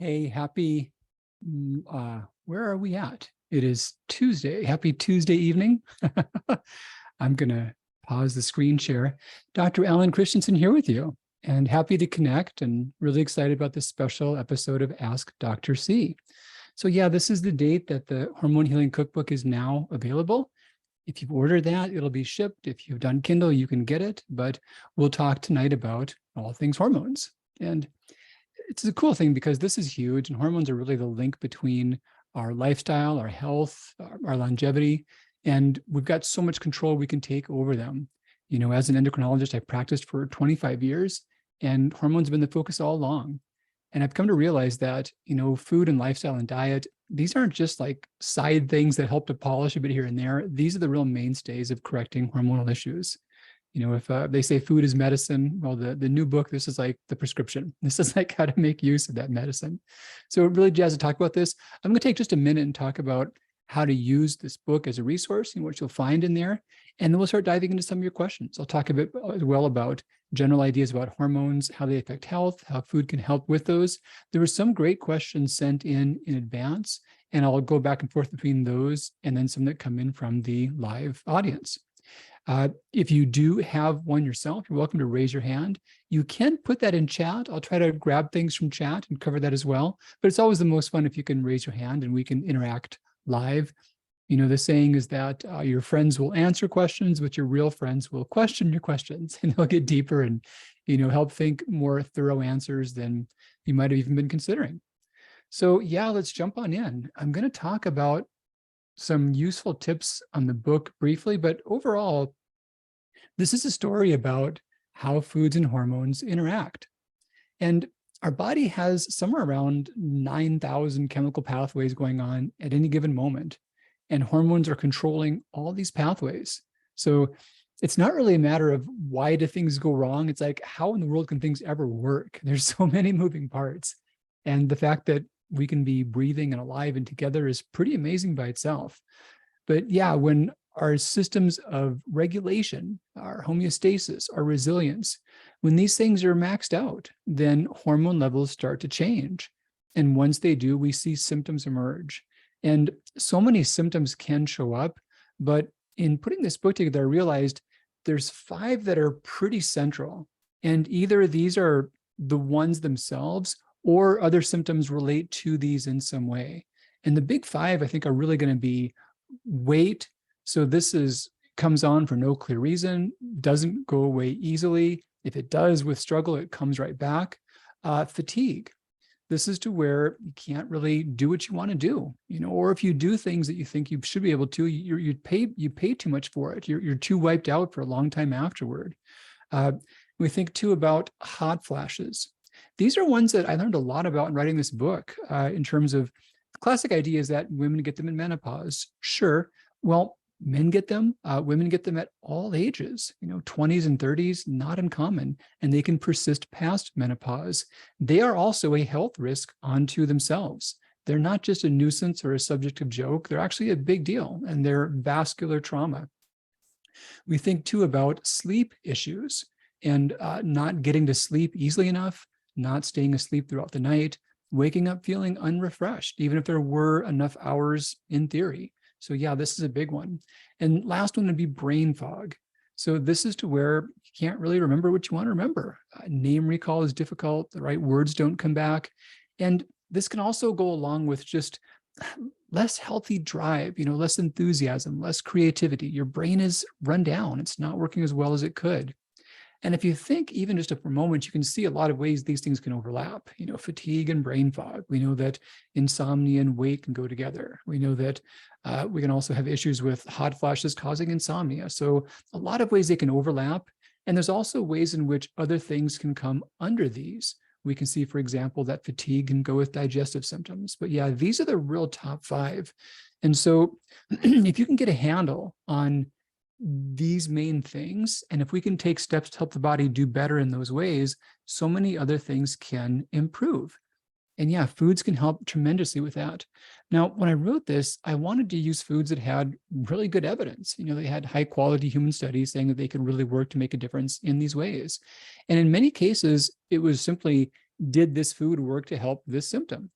Hey, happy, where are we at? It is Tuesday. Happy Tuesday evening. I'm going to pause the screen share. Dr. Alan Christianson here with you, and happy to connect and really excited about this special episode of Ask Dr. C. So yeah, this is the date that the Hormone Healing Cookbook is now available. If you've ordered that, it'll be shipped. If you've done Kindle, you can get it, but we'll talk tonight about all things hormones. And it's a cool thing because this is huge, and hormones are really the link between our lifestyle, our health, our longevity, and we've got so much control we can take over them. You know, as an endocrinologist, I practiced for 25 years, and hormones have been the focus all along. And I've come to realize that, you know, food and lifestyle and diet, these aren't just like side things that help to polish a bit here and there. These are the real mainstays of correcting hormonal issues. You know, if they say food is medicine, well, the new book, this is like the prescription. This is like how to make use of that medicine. So really jazzed to talk about this. I'm going to take just a minute and talk about how to use this book as a resource and what you'll find in there. And then we'll start diving into some of your questions. I'll talk a bit as well about general ideas about hormones, how they affect health, how food can help with those. There were some great questions sent in advance, and I'll go back and forth between those and then some that come in from the live audience. If you do have one yourself, you're welcome to raise your hand. You can put that in chat. I'll try to grab things from chat and cover that as well. But it's always the most fun if you can raise your hand and we can interact live. You know, the saying is that your friends will answer questions, but your real friends will question your questions, and they'll get deeper and, you know, help think more thorough answers than you might have even been considering. So yeah, let's jump on in. I'm going to talk about some useful tips on the book briefly, but overall, this is a story about how foods and hormones interact. And our body has somewhere around 9,000 chemical pathways going on at any given moment, and hormones are controlling all these pathways. So it's not really a matter of why do things go wrong. It's like, how in the world can things ever work? There's so many moving parts. And the fact that we can be breathing and alive and together is pretty amazing by itself. But yeah, when our systems of regulation, our homeostasis, our resilience, when these things are maxed out, then hormone levels start to change. And once they do, we see symptoms emerge. And so many symptoms can show up, but in putting this book together, I realized there's 5 that are pretty central. And either these are the ones themselves or other symptoms relate to these in some way. And the big 5, I think, are really going to be weight. So this comes on for no clear reason, doesn't go away easily. If it does with struggle, it comes right back. Fatigue. This is to where you can't really do what you want to do, you know, or if you do things that you think you should be able to, you pay too much for it. You're too wiped out for a long time afterward. We think too about hot flashes. These are ones that I learned a lot about in writing this book, in terms of the classic idea is that women get them in menopause. Sure. Well, men get them, women get them at all ages, you know, 20s and 30s, not uncommon, and they can persist past menopause. They are also a health risk unto themselves. They're not just a nuisance or a subject of joke. They're actually a big deal, and they're vascular trauma. We think too about sleep issues and not getting to sleep easily enough, not staying asleep throughout the night, waking up feeling unrefreshed, even if there were enough hours in theory. So yeah, this is a big one. And last one would be brain fog. So this is to where you can't really remember what you want to remember. Name recall is difficult. The right words don't come back. And this can also go along with just less healthy drive, you know, less enthusiasm, less creativity. Your brain is run down. It's not working as well as it could. And if you think even just for a moment, you can see a lot of ways these things can overlap, you know, fatigue and brain fog. We know that insomnia and weight can go together. We know that we can also have issues with hot flashes causing insomnia. So a lot of ways they can overlap. And there's also ways in which other things can come under these. We can see, for example, that fatigue can go with digestive symptoms. But yeah, these are the real top 5. And so if you can get a handle on these main things, and if we can take steps to help the body do better in those ways, so many other things can improve. And yeah, foods can help tremendously with that. Now, when I wrote this, I wanted to use foods that had really good evidence. You know, they had high quality human studies saying that they could really work to make a difference in these ways. And in many cases, it was simply did this food work to help this symptom?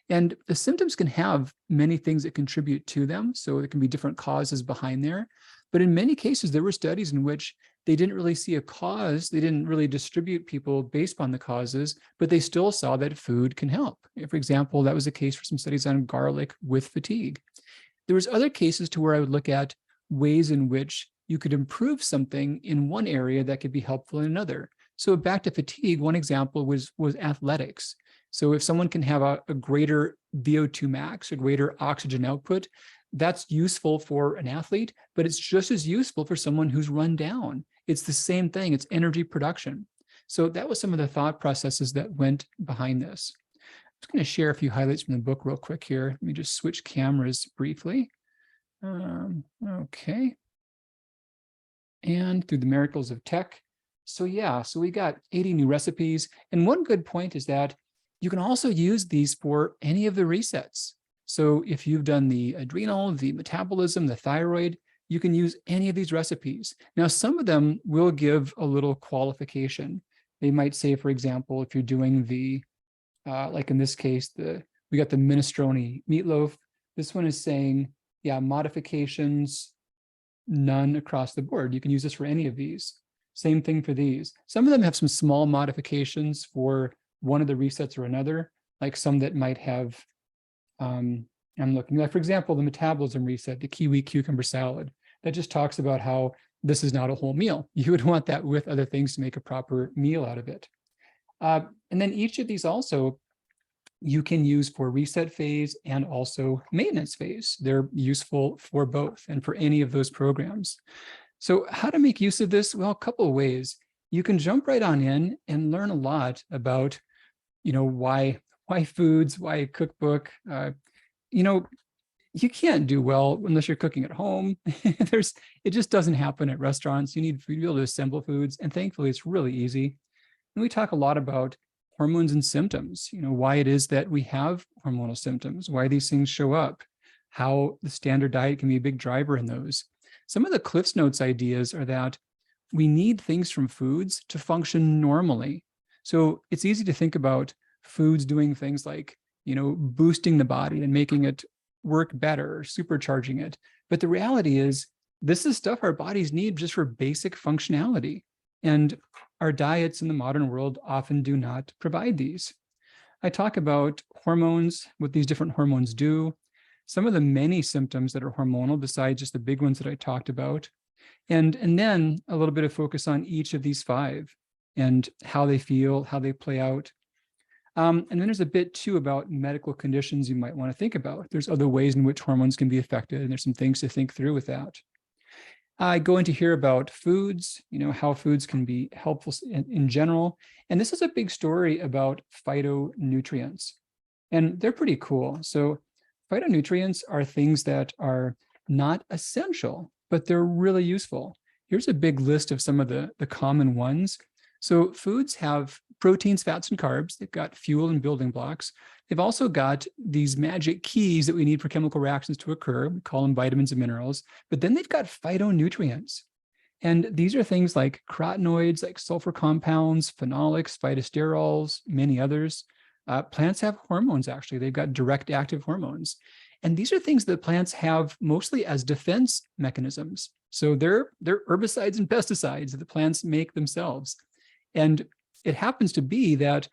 And the symptoms can have many things that contribute to them. So there can be different causes behind there. But in many cases, there were studies in which they didn't really see a cause. They didn't really distribute people based on the causes, but they still saw that food can help. For example, that was the case for some studies on garlic with fatigue. There was other cases to where I would look at ways in which you could improve something in one area that could be helpful in another. So back to fatigue, one example was athletics. So if someone can have a greater VO2 max, a greater oxygen output, that's useful for an athlete, but it's just as useful for someone who's run down. It's the same thing, it's energy production. So that was some of the thought processes that went behind this. I'm just going to share a few highlights from the book real quick here. Let me just switch cameras briefly. Okay. And through the miracles of tech. So yeah, so we got 80 new recipes. And one good point is that you can also use these for any of the resets. So if you've done the adrenal, the metabolism, the thyroid, you can use any of these recipes. Now, some of them will give a little qualification. They might say, for example, if you're doing the, like in this case, we got the minestrone meatloaf. This one is saying, yeah, modifications, none across the board. You can use this for any of these. Same thing for these. Some of them have some small modifications for one of the resets or another, like some that might have, I'm looking, like for example, the metabolism reset, the kiwi cucumber salad, that just talks about how this is not a whole meal. You would want that with other things to make a proper meal out of it. And then each of these also you can use for reset phase and also maintenance phase. They're useful for both and for any of those programs. So how to make use of this? Well, a couple of ways. You can jump right on in and learn a lot about, why foods, why a cookbook. You can't do well unless you're cooking at home. It just doesn't happen at restaurants. You need to be able to assemble foods, and thankfully it's really easy. And we talk a lot about hormones and symptoms, why it is that we have hormonal symptoms, why these things show up, how the standard diet can be a big driver in those. Some of the Cliff's Notes ideas are that we need things from foods to function normally. So it's easy to think about foods doing things like, boosting the body and making it work better, supercharging it. But the reality is, this is stuff our bodies need just for basic functionality. And our diets in the modern world often do not provide these. I talk about hormones, what these different hormones do, some of the many symptoms that are hormonal besides just the big ones that I talked about, and then a little bit of focus on each of these 5 and how they feel, how they play out. And then there's a bit too about medical conditions you might want to think about. There's other ways in which hormones can be affected, and there's some things to think through with that. I go into here about foods, how foods can be helpful in general. And this is a big story about phytonutrients. And they're pretty cool. So phytonutrients are things that are not essential, but they're really useful. Here's a big list of some of the common ones. So foods have proteins, fats, and carbs. They've got fuel and building blocks. They've also got these magic keys that we need for chemical reactions to occur. We call them vitamins and minerals. But then they've got phytonutrients. And these are things like carotenoids, like sulfur compounds, phenolics, phytosterols, many others. Plants have hormones, actually. They've got direct active hormones. And these are things that plants have mostly as defense mechanisms. So they're herbicides and pesticides that the plants make themselves. And it happens to be that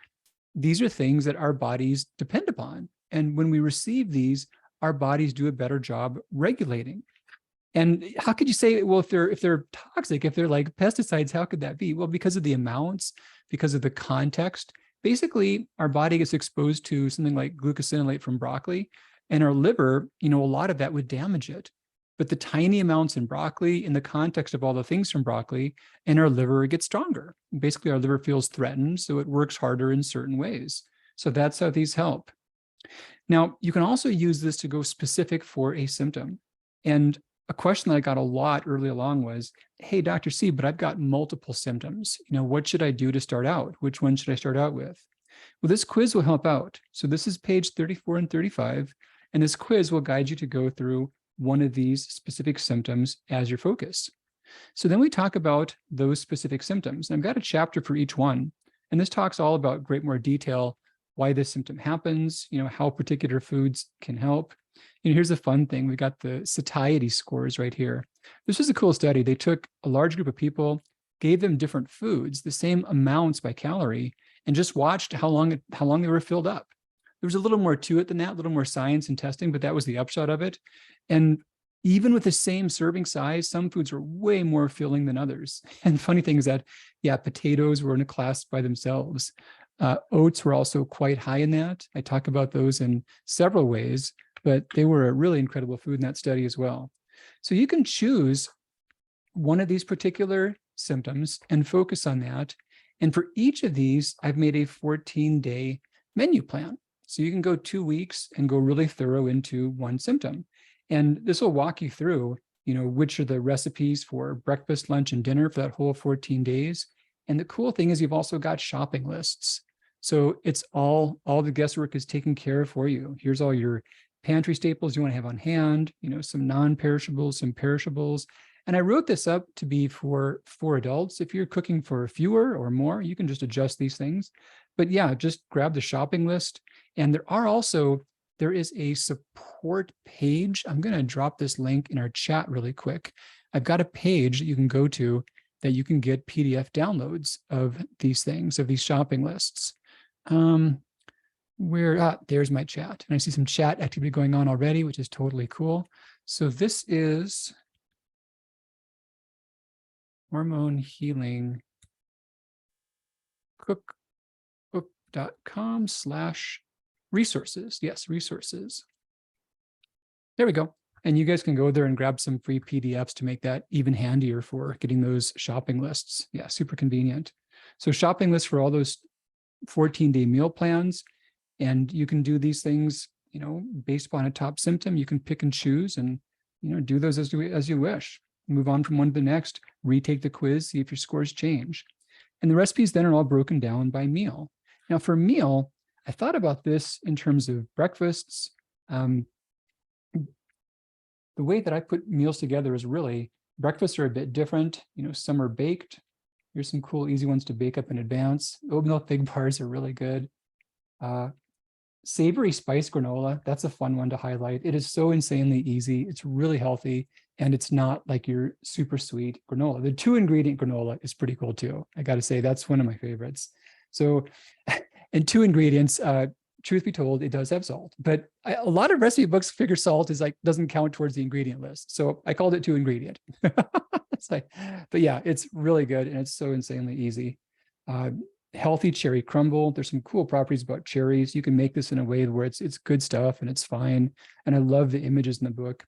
these are things that our bodies depend upon. And when we receive these, our bodies do a better job regulating. And how could you say, well, if they're toxic, if they're like pesticides, how could that be? Well, because of the amounts, because of the context. Basically, our body gets exposed to something like glucosinolate from broccoli, and our liver, a lot of that would damage it. But the tiny amounts in broccoli, in the context of all the things from broccoli, and our liver gets stronger. Basically, our liver feels threatened, so it works harder in certain ways. So that's how these help. Now, you can also use this to go specific for a symptom. And a question that I got a lot early along was, hey, Dr. C, but I've got multiple symptoms. What should I do to start out? Which one should I start out with? Well, this quiz will help out. So this is page 34 and 35, and this quiz will guide you to go through one of these specific symptoms as your focus. So then we talk about those specific symptoms. And I've got a chapter for each one. And this talks all about great more detail, why this symptom happens, how particular foods can help. Here's a fun thing. We got the satiety scores right here. This was a cool study. They took a large group of people, gave them different foods, the same amounts by calorie, and just watched how long they were filled up. There was a little more to it than that, a little more science and testing, but that was the upshot of it. And even with the same serving size, some foods were way more filling than others. And the funny thing is that, potatoes were in a class by themselves. Oats were also quite high in that. I talk about those in several ways, but they were a really incredible food in that study as well. So you can choose one of these particular symptoms and focus on that. And for each of these, I've made a 14-day menu plan. So you can go 2 weeks and go really thorough into one symptom. And this will walk you through, which are the recipes for breakfast, lunch, and dinner for that whole 14 days. And the cool thing is you've also got shopping lists. So it's all the guesswork is taken care of for you. Here's all your pantry staples you want to have on hand, some non-perishables, some perishables. And I wrote this up to be for adults. If you're cooking for fewer or more, you can just adjust these things. But yeah, just grab the shopping list. And there is a support page. I'm going to drop this link in our chat really quick. I've got a page that you can go to that you can get PDF downloads of these things, of these shopping lists. There's my chat. And I see some chat activity going on already, which is totally cool. So this is Hormone Healing Cookbook.com/resources. Yes, resources. There we go. And you guys can go there and grab some free PDFs to make that even handier for getting those shopping lists. Yeah, super convenient. So shopping lists for all those 14-day meal plans. And you can do these things, based upon a top symptom. You can pick and choose and, do those as you wish. Move on from one to the next, retake the quiz, see if your scores change. And the recipes then are all broken down by meal. Now for meal, I thought about this in terms of breakfasts. The way that I put meals together is really, breakfasts are a bit different. Some are baked. Here's some cool, easy ones to bake up in advance. Oat milk fig bars are really good. Savory spice granola, that's a fun one to highlight. It is so insanely easy. It's really healthy, and it's not like your super sweet granola. The 2-ingredient granola is pretty cool too. I got to say, that's one of my favorites. So, and 2 ingredients, truth be told, it does have salt, but a lot of recipe books figure salt is doesn't count towards the ingredient list. So I called it 2-ingredient. But yeah, it's really good, and it's so insanely easy. Healthy cherry crumble. There's some cool properties about cherries. You can make this in a way where it's good stuff and it's fine. And I love the images in the book.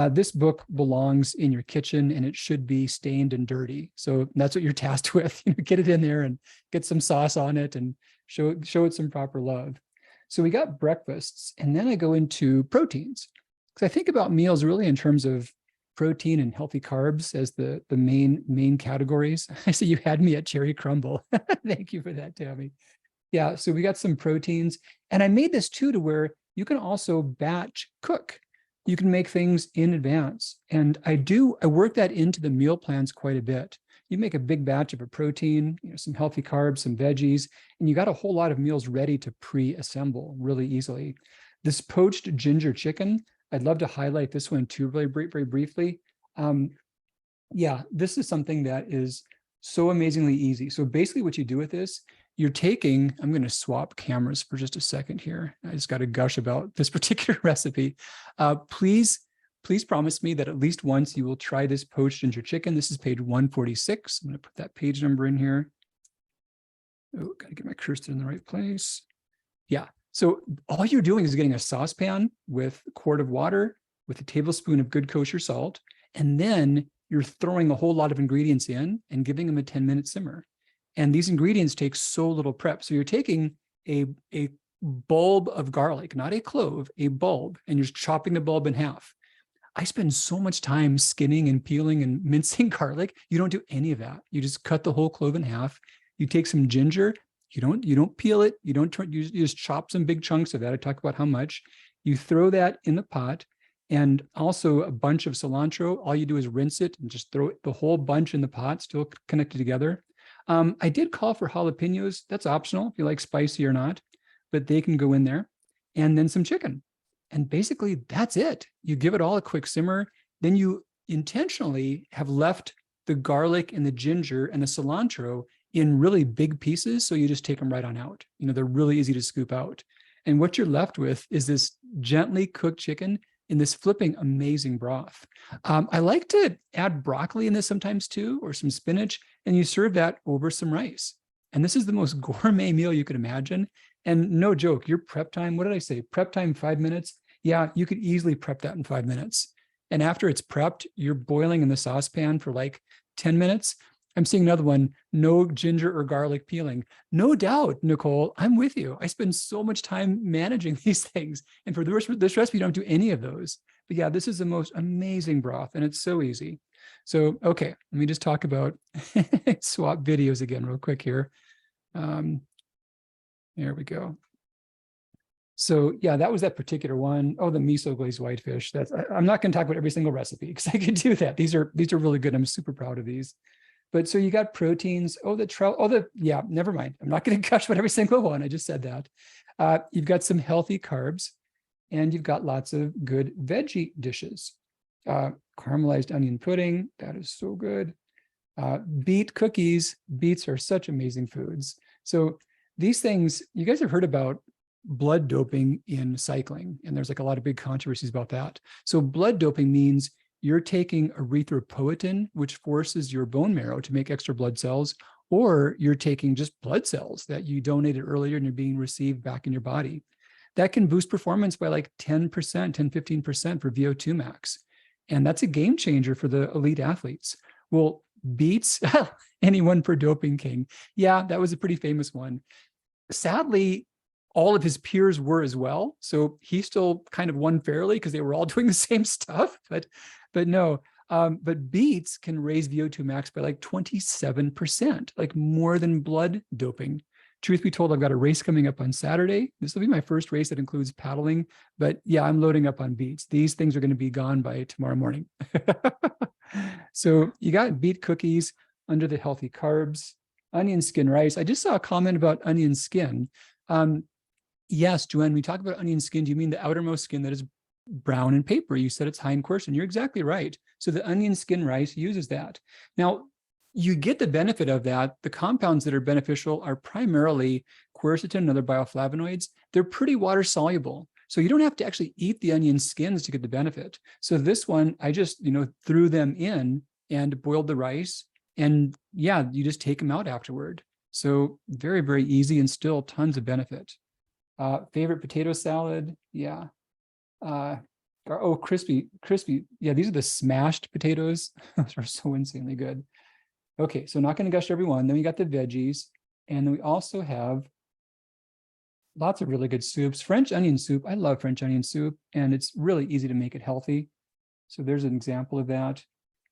This book belongs in your kitchen, and it should be stained and dirty. So that's what you're tasked with. Get it in there and get some sauce on it and show it some proper love. So we got breakfasts, and then I go into proteins, because I think about meals really in terms of protein and healthy carbs as the main categories. I see you had me at cherry crumble. Thank you for that, Tammy. Yeah, so we got some proteins, and I made this too to where you can also batch cook. You can make things in advance, and I work that into the meal plans quite a bit. You make a big batch of a protein, some healthy carbs, some veggies, and you got a whole lot of meals ready to pre-assemble really easily. This poached ginger chicken, I'd love to highlight this one too, really very briefly. Yeah, this is something that is so amazingly easy. So basically what you do with this, you're taking, I'm going to swap cameras for just a second here. I just got to gush about this particular recipe. Please promise me that at least once you will try this poached ginger chicken. This is page 146. I'm going to put that page number in here. Oh, got to get my cursor in the right place. Yeah. So all you're doing is getting a saucepan with a quart of water with a tablespoon of good kosher salt, and then you're throwing a whole lot of ingredients in and giving them a 10-minute simmer. And these ingredients take so little prep. So you're taking a bulb of garlic, not a clove, a bulb, and you're chopping the bulb in half. I spend so much time skinning and peeling and mincing garlic. You don't do any of that. You just cut the whole clove in half. You take some ginger. You don't peel it. You just chop some big chunks of that. I talk about how much. You throw that in the pot, and also a bunch of cilantro. All you do is rinse it and just throw the whole bunch in the pot, still connected together. I did call for jalapenos. That's optional if you like spicy or not, but they can go in there. And then some chicken. And basically that's it. You give it all a quick simmer. Then you intentionally have left the garlic and the ginger and the cilantro in really big pieces. So you just take them right on out. They're really easy to scoop out. And what you're left with is this gently cooked chicken in this flipping amazing broth. I like to add broccoli in this sometimes too, or some spinach, and you serve that over some rice. And this is the most gourmet meal you could imagine. And no joke, your prep time, what did I say? Prep time 5 minutes? Yeah, you could easily prep that in 5 minutes. And after it's prepped, you're boiling in the saucepan for like 10 minutes. I'm seeing another one, no ginger or garlic peeling. No doubt, Nicole, I'm with you. I spend so much time managing these things. And for this recipe, you don't do any of those. But yeah, this is the most amazing broth and it's so easy. So, okay, let me just talk about swap videos again real quick here. There we go. So yeah, that was that particular one. Oh, the miso glazed whitefish. I'm not going to talk about every single recipe because I could do that. These are really good. I'm super proud of these. But so you got proteins. Oh, the trout. Oh, yeah, never mind. I'm not going to gush about every single one. I just said that. You've got some healthy carbs and you've got lots of good veggie dishes. Caramelized onion pudding. That is so good. Beet cookies. Beets are such amazing foods. So these things, you guys have heard about blood doping in cycling, and there's like a lot of big controversies about that. So blood doping means you're taking erythropoietin, which forces your bone marrow to make extra blood cells, or you're taking just blood cells that you donated earlier and you're being received back in your body. That can boost performance by like 10%, 15% for VO2 max. And that's a game changer for the elite athletes. Well, beets anyone for doping king. Yeah, that was a pretty famous one. Sadly, all of his peers were as well. So he still kind of won fairly because they were all doing the same stuff, but no. But beets can raise VO2 max by like 27%, like more than blood doping. Truth be told, I've got a race coming up on Saturday. This will be my first race that includes paddling, but yeah, I'm loading up on beets. These things are going to be gone by tomorrow morning. So you got beet cookies under the healthy carbs, onion skin rice. I just saw a comment about onion skin. Yes, Joanne, we talk about onion skin. Do you mean the outermost skin that is brown and papery? You said it's high in quercetin. You're exactly right. So the onion skin rice uses that. Now, you get the benefit of that. The compounds that are beneficial are primarily quercetin and other bioflavonoids. They're pretty water soluble. So you don't have to actually eat the onion skins to get the benefit. So this one, I just, threw them in and boiled the rice. And yeah, you just take them out afterward. So very, very easy and still tons of benefit. Favorite potato salad. Yeah. Oh, crispy. Yeah, these are the smashed potatoes. Those are so insanely good. Okay, so not going to gush every one. Then we got the veggies. And then we also have lots of really good soups. French onion soup. I love French onion soup. And it's really easy to make it healthy. So there's an example of that.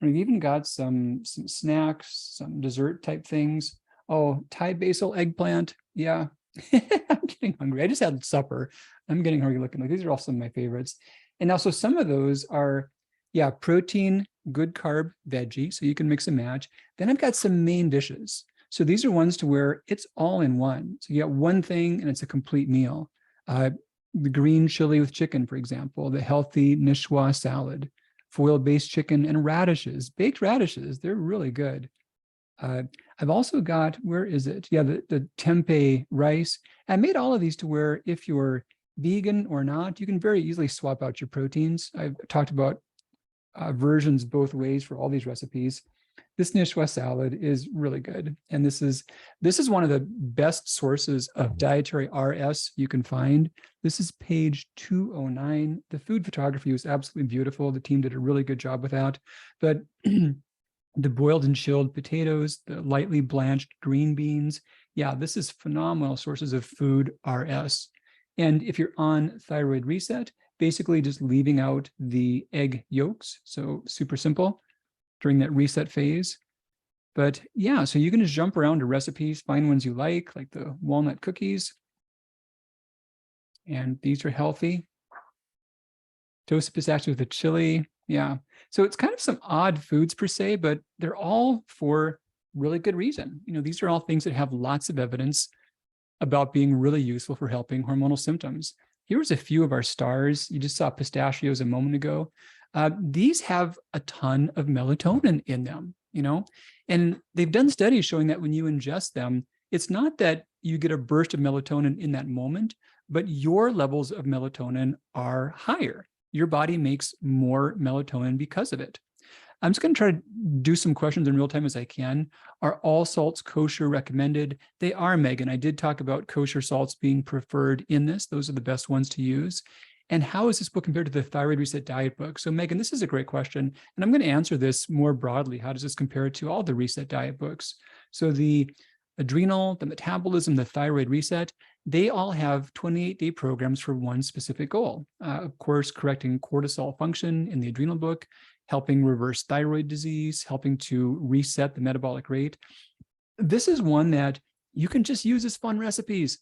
And we've even got some snacks, some dessert type things. Oh, Thai basil eggplant. Yeah. I'm getting hungry. I just had supper. I'm getting hungry looking. Like these are all some of my favorites. And also some of those are, yeah, protein, good carb, veggie. So you can mix and match. Then I've got some main dishes. So these are ones to where it's all in one. So you got one thing and it's a complete meal. The green chili with chicken, for example, the healthy Niçoise salad, foil-based chicken and radishes, baked radishes. They're really good. I've also got, where is it? Yeah, the tempeh rice. I made all of these to where if you're vegan or not, you can very easily swap out your proteins. I've talked about versions both ways for all these recipes. This Niçoise salad is really good. And this is one of the best sources of dietary RS you can find. This is page 209. The food photography was absolutely beautiful. The team did a really good job with that. But the boiled and chilled potatoes, the lightly blanched green beans. Yeah, this is phenomenal sources of food RS. And if you're on thyroid reset, basically just leaving out the egg yolks. So super simple during that reset phase. But yeah, so you can just jump around to recipes, find ones you like the walnut cookies. And these are healthy. Toasted pistachio with a chili. Yeah. So it's kind of some odd foods per se, but they're all for really good reason. These are all things that have lots of evidence about being really useful for helping hormonal symptoms. Here's a few of our stars. You just saw pistachios a moment ago. These have a ton of melatonin in them, and they've done studies showing that when you ingest them, it's not that you get a burst of melatonin in that moment, but your levels of melatonin are higher. Your body makes more melatonin because of it. I'm just going to try to do some questions in real time as I can. Are all salts kosher recommended? They are, Megan. I did talk about kosher salts being preferred in this. Those are the best ones to use. And how is this book compared to the Thyroid Reset Diet book? So Megan, this is a great question. And I'm going to answer this more broadly. How does this compare to all the Reset Diet books? So the adrenal, the metabolism, the thyroid reset, they all have 28-day programs for one specific goal. Of course, correcting cortisol function in the adrenal book, helping reverse thyroid disease, helping to reset the metabolic rate. This is one that you can just use as fun recipes.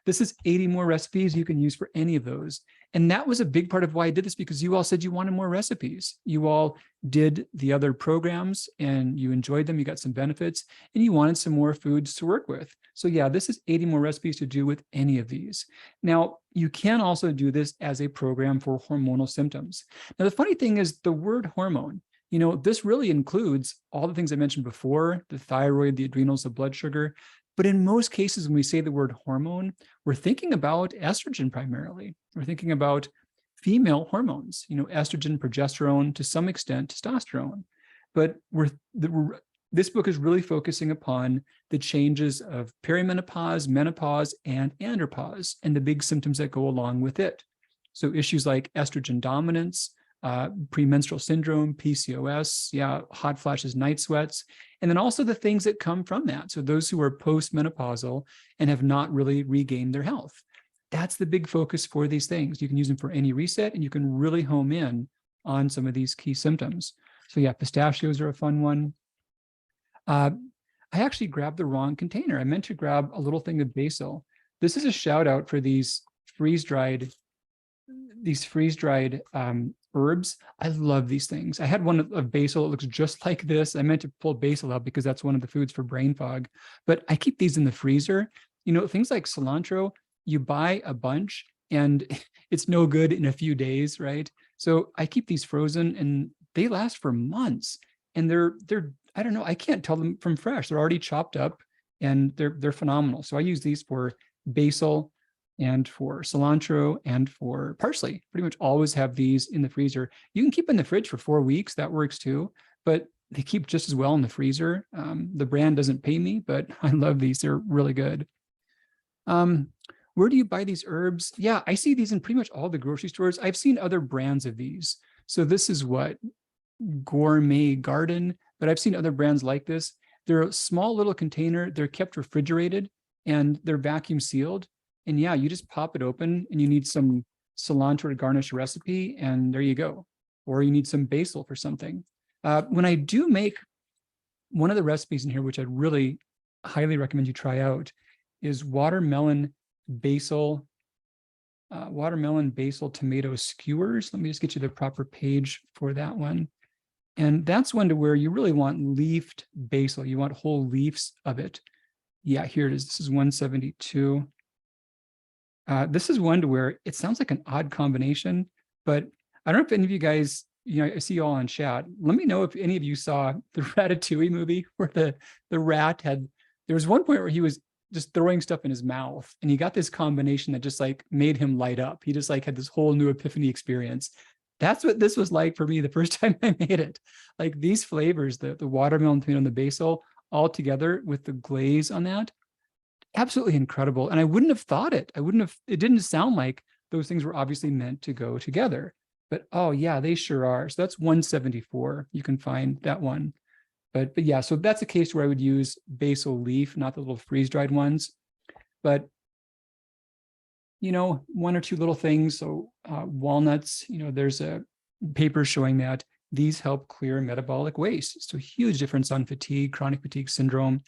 This is 80 more recipes you can use for any of those. And that was a big part of why I did this, because you all said you wanted more recipes. You all did the other programs and you enjoyed them. You got some benefits and you wanted some more foods to work with. So yeah, this is 80 more recipes to do with any of these. Now, you can also do this as a program for hormonal symptoms. Now, the funny thing is the word hormone, this really includes all the things I mentioned before, the thyroid, the adrenals, the blood sugar. But in most cases, when we say the word hormone, we're thinking about estrogen primarily. We're thinking about female hormones, estrogen, progesterone, to some extent, testosterone. But this book is really focusing upon the changes of perimenopause, menopause, and andropause, and the big symptoms that go along with it. So issues like estrogen dominance, premenstrual syndrome, PCOS, hot flashes, night sweats, and then also the things that come from that. So those who are postmenopausal and have not really regained their health. That's the big focus for these things. You can use them for any reset, and you can really home in on some of these key symptoms. So yeah, pistachios are a fun one. I actually grabbed the wrong container. I meant to grab a little thing of basil. This is a shout out for these freeze-dried herbs. I love these things. I had one of basil. It looks just like this. I meant to pull basil out because that's one of the foods for brain fog, but I keep these in the freezer. Things like cilantro, you buy a bunch and it's no good in a few days, right? So I keep these frozen and they last for months, and they're I don't know, I can't tell them from fresh. They're already chopped up and they're phenomenal. So I use these for basil and for cilantro and for parsley. Pretty much always have these in the freezer. You can keep in the fridge for 4 weeks. That works too, but they keep just as well in the freezer. The brand doesn't pay me, but I love these. They're really good. Where do you buy these herbs? Yeah, I see these in pretty much all the grocery stores. I've seen other brands of these. So this is what? Gourmet Garden, but I've seen other brands like this. They're a small little container. They're kept refrigerated and they're vacuum sealed. And yeah, you just pop it open and you need some cilantro to garnish a recipe and there you go. Or you need some basil for something. When I do make one of the recipes in here, which I'd really highly recommend you try out, is watermelon basil tomato skewers. Let me just get you the proper page for that one. And that's one to where you really want leafed basil. You want whole leaves of it. Yeah, here it is. This is 172. This is one to where it sounds like an odd combination, but I don't know if any of you guys, I see you all on chat. Let me know if any of you saw the Ratatouille movie where the rat there was one point where he was just throwing stuff in his mouth and he got this combination that just like made him light up. He just like had this whole new epiphany experience. That's what this was like for me the first time I made it. Like these flavors, the watermelon, tomato, and the basil all together with the glaze on that, absolutely incredible. And I wouldn't have thought it. It didn't sound like those things were obviously meant to go together. But oh yeah, they sure are. So that's 174. You can find that one. But yeah, so that's a case where I would use basil leaf, not the little freeze-dried ones. But one or two little things. So walnuts, there's a paper showing that these help clear metabolic waste. So huge difference on fatigue, chronic fatigue syndrome.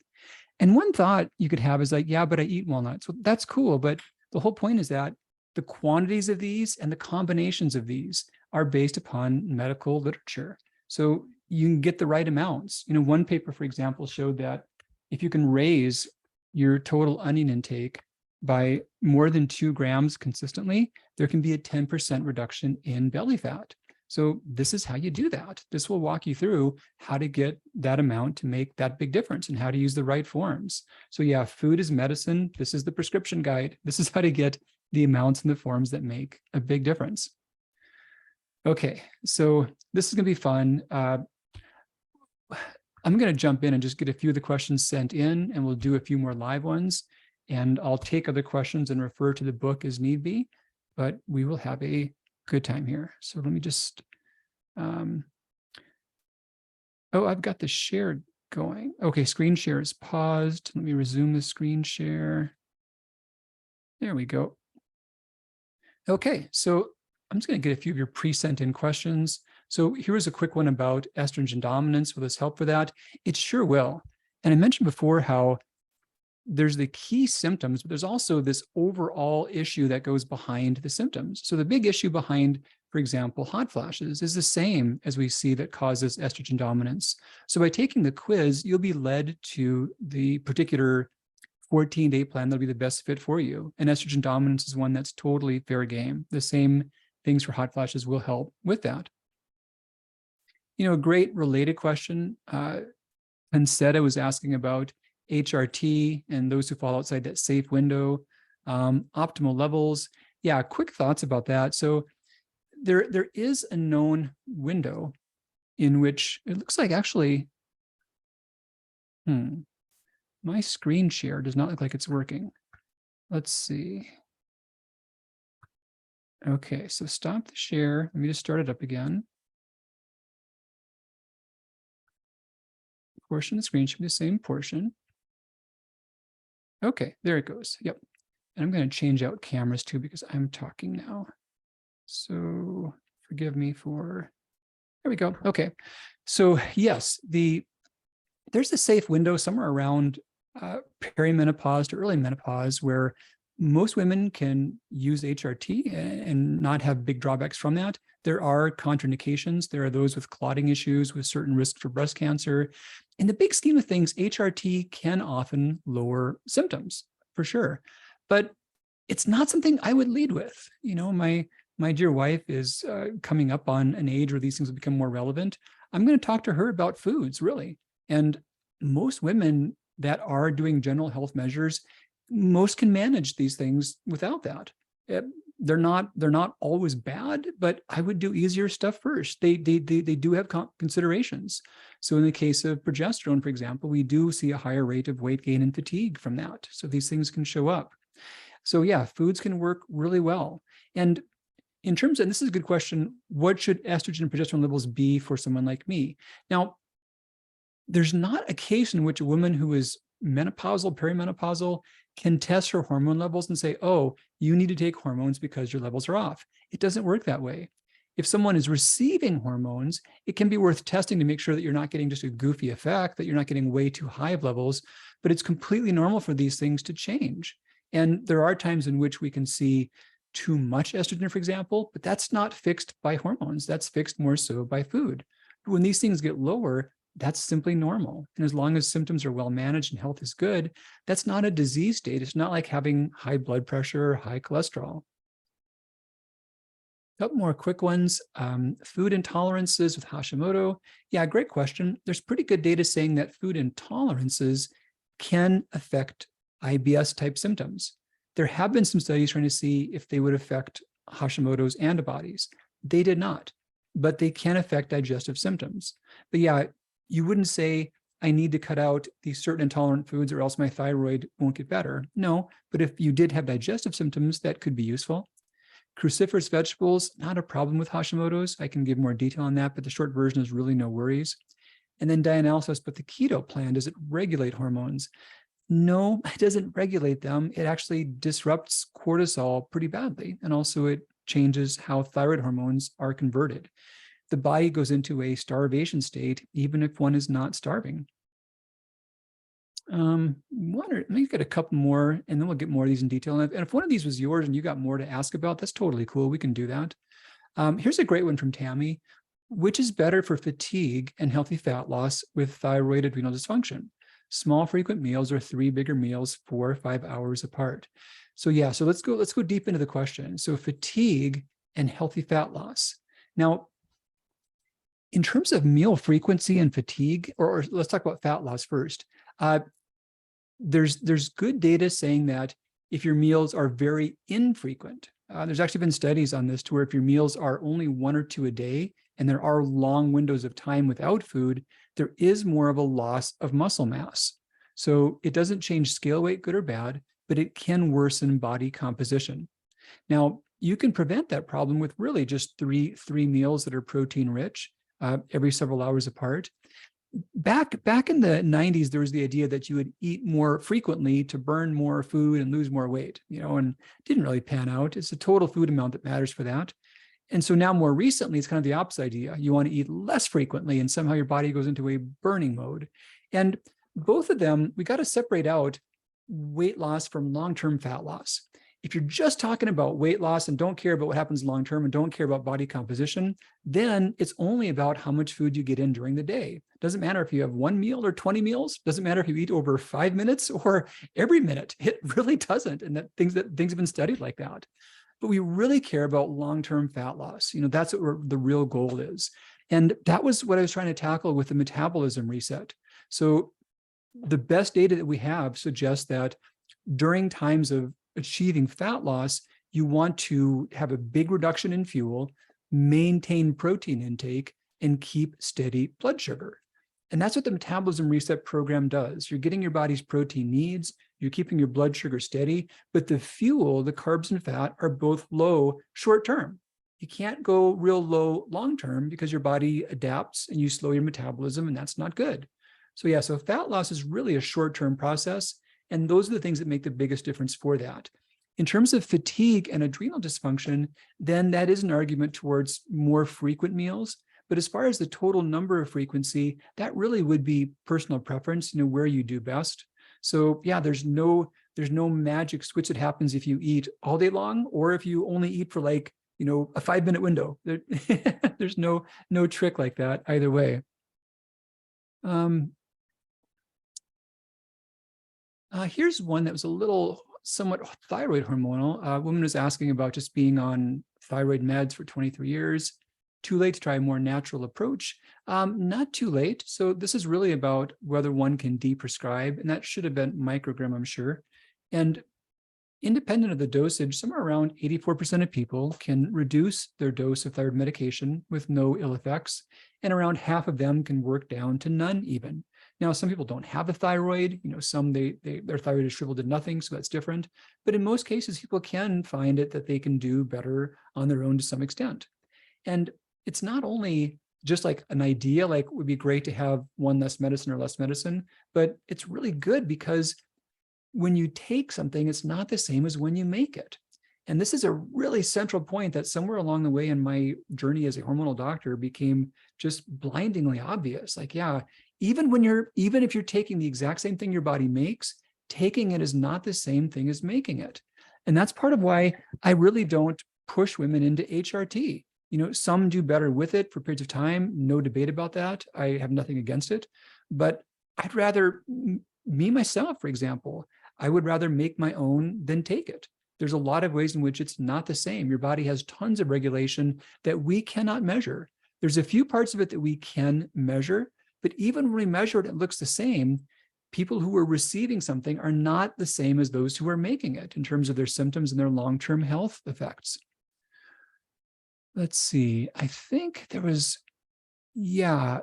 And one thought you could have is like, yeah, but I eat walnuts. Well, that's cool. But the whole point is that the quantities of these and the combinations of these are based upon medical literature. So you can get the right amounts. One paper, for example, showed that if you can raise your total onion intake by more than 2 grams consistently, there can be a 10% reduction in belly fat. So this is how you do that. This will walk you through how to get that amount to make that big difference and how to use the right forms. So yeah, food is medicine. This is the prescription guide. This is how to get the amounts and the forms that make a big difference. Okay, so this is going to be fun. I'm going to jump in and just get a few of the questions sent in, and we'll do a few more live ones. And I'll take other questions and refer to the book as need be, but we will have a good time here. So let me just, oh, I've got the share going. Okay, screen share is paused. Let me resume the screen share. There we go. Okay, so I'm just going to get a few of your pre-sent in questions. So here's a quick one about estrogen dominance. Will this help for that? It sure will. And I mentioned before how there's the key symptoms, but there's also this overall issue that goes behind the symptoms. So the big issue behind, for example, hot flashes is the same as we see that causes estrogen dominance. So by taking the quiz, you'll be led to the particular 14-day plan that'll be the best fit for you. And estrogen dominance is one that's totally fair game. The same things for hot flashes will help with that. A great related question, Pansetta was asking about HRT and those who fall outside that safe window, optimal levels. Yeah, quick thoughts about that. So there is a known window in which it looks like actually, my screen share does not look like it's working. Let's see. Okay, so stop the share. Let me just start it up again. Portion of the screen should be the same portion. Okay, there it goes. Yep. And I'm going to change out cameras too because I'm talking now. So forgive me for, there we go. Okay. So yes, there's a safe window somewhere around perimenopause to early menopause where most women can use HRT and not have big drawbacks from that. There are contraindications. There are those with clotting issues, with certain risks for breast cancer. In the big scheme of things, HRT can often lower symptoms, for sure. But it's not something I would lead with. My dear wife is coming up on an age where these things will become more relevant. I'm going to talk to her about foods, really. And most women that are doing general health measures, most can manage these things without that. They're not always bad, but I would do easier stuff first. They do have considerations. So in the case of progesterone, for example, we do see a higher rate of weight gain and fatigue from that. So these things can show up. So yeah, foods can work really well. And in terms of, and this is a good question, what should estrogen and progesterone levels be for someone like me? Now, there's not a case in which a woman who is menopausal, perimenopausal, can test her hormone levels and say, oh, you need to take hormones because your levels are off. It doesn't work that way. If someone is receiving hormones, it can be worth testing to make sure that you're not getting just a goofy effect, that you're not getting way too high of levels, but it's completely normal for these things to change. And there are times in which we can see too much estrogen, for example, but that's not fixed by hormones. That's fixed more so by food. But when these things get lower, that's simply normal. And as long as symptoms are well managed and health is good, that's not a disease state. It's not like having high blood pressure or high cholesterol. A couple more quick ones. Food intolerances with Hashimoto. Yeah, great question. There's pretty good data saying that food intolerances can affect IBS type symptoms. There have been some studies trying to see if they would affect Hashimoto's antibodies. They did not, but they can affect digestive symptoms. But yeah, you wouldn't say, I need to cut out these certain intolerant foods or else my thyroid won't get better. No, but if you did have digestive symptoms, that could be useful. Cruciferous vegetables, not a problem with Hashimoto's. I can give more detail on that, but the short version is really no worries. And then dianalysis, but the keto plan, does it regulate hormones? No, it doesn't regulate them. It actually disrupts cortisol pretty badly. And also it changes how thyroid hormones are converted. The body goes into a starvation state, even if one is not starving. Let me get a couple more, and then we'll get more of these in detail. And if one of these was yours and you got more to ask about, that's totally cool. We can do that. Here's a great one from Tammy. which is better for fatigue and healthy fat loss with thyroid adrenal dysfunction? Small frequent meals or 3 bigger meals 4 or 5 hours apart. So yeah, so let's go deep into the question. So fatigue and healthy fat loss. Now, in terms of meal frequency and fatigue, or let's talk about fat loss first. There's good data saying that if your meals are very infrequent, there's actually been studies on this to where if your meals are only 1 or 2 a day, and there are long windows of time without food, there is more of a loss of muscle mass. So it doesn't change scale weight, good or bad, but it can worsen body composition. Now, you can prevent that problem with really just three meals that are protein rich every several hours apart. Back in the 90s, there was the idea that you would eat more frequently to burn more food and lose more weight, and it didn't really pan out. It's the total food amount that matters for that. And so now more recently, it's kind of the opposite idea. You want to eat less frequently and somehow your body goes into a burning mode. And both of them, we got to separate out weight loss from long-term fat loss. If you're just talking about weight loss and don't care about what happens long-term and don't care about body composition, then it's only about how much food you get in during the day. Doesn't matter if you have 1 meal or 20 meals. Doesn't matter if you eat over 5 minutes or every minute. It really doesn't. And things have been studied like that. But we really care about long-term fat loss. That's what the real goal is. And that was what I was trying to tackle with the metabolism reset. So the best data that we have suggests that during times of achieving fat loss, you want to have a big reduction in fuel, maintain protein intake, and keep steady blood sugar. And that's what the metabolism reset program does. You're getting your body's protein needs, you're keeping your blood sugar steady, but the fuel, the carbs and fat, are both low short term. You can't go real low long term because your body adapts and you slow your metabolism, and that's not good. So yeah, so fat loss is really a short-term process, and those are the things that make the biggest difference for that. In terms of fatigue and adrenal dysfunction, then that is an argument towards more frequent meals. But as far as the total number of frequency, that really would be personal preference, where you do best. So yeah, there's no magic switch that happens if you eat all day long or if you only eat for like, a 5-minute window. There's no trick like that either way. Here's one that was a little somewhat thyroid hormonal. A woman was asking about just being on thyroid meds for 23 years. Too late to try a more natural approach? Not too late. So this is really about whether one can deprescribe, and that should have been microgram, I'm sure. And independent of the dosage, somewhere around 84% of people can reduce their dose of thyroid medication with no ill effects, and around half of them can work down to none even. Now, some people don't have a thyroid, some their thyroid is shriveled to nothing, so that's different. But in most cases, people can find it that they can do better on their own to some extent. And it's not only just like an idea, like it would be great to have one less medicine or less medicine, but it's really good because when you take something, it's not the same as when you make it. And this is a really central point that somewhere along the way in my journey as a hormonal doctor became just blindingly obvious. Like, yeah, even if you're taking the exact same thing your body makes, taking it is not the same thing as making it. And that's part of why I really don't push women into HRT. Some do better with it for periods of time, no debate about that. I have nothing against it, but I'd rather, me, myself, for example, I would rather make my own than take it. There's a lot of ways in which it's not the same. Your body has tons of regulation that we cannot measure. There's a few parts of it that we can measure, but even when we measure it, it looks the same. People who are receiving something are not the same as those who are making it in terms of their symptoms and their long-term health effects. Let's see, I think there was, yeah,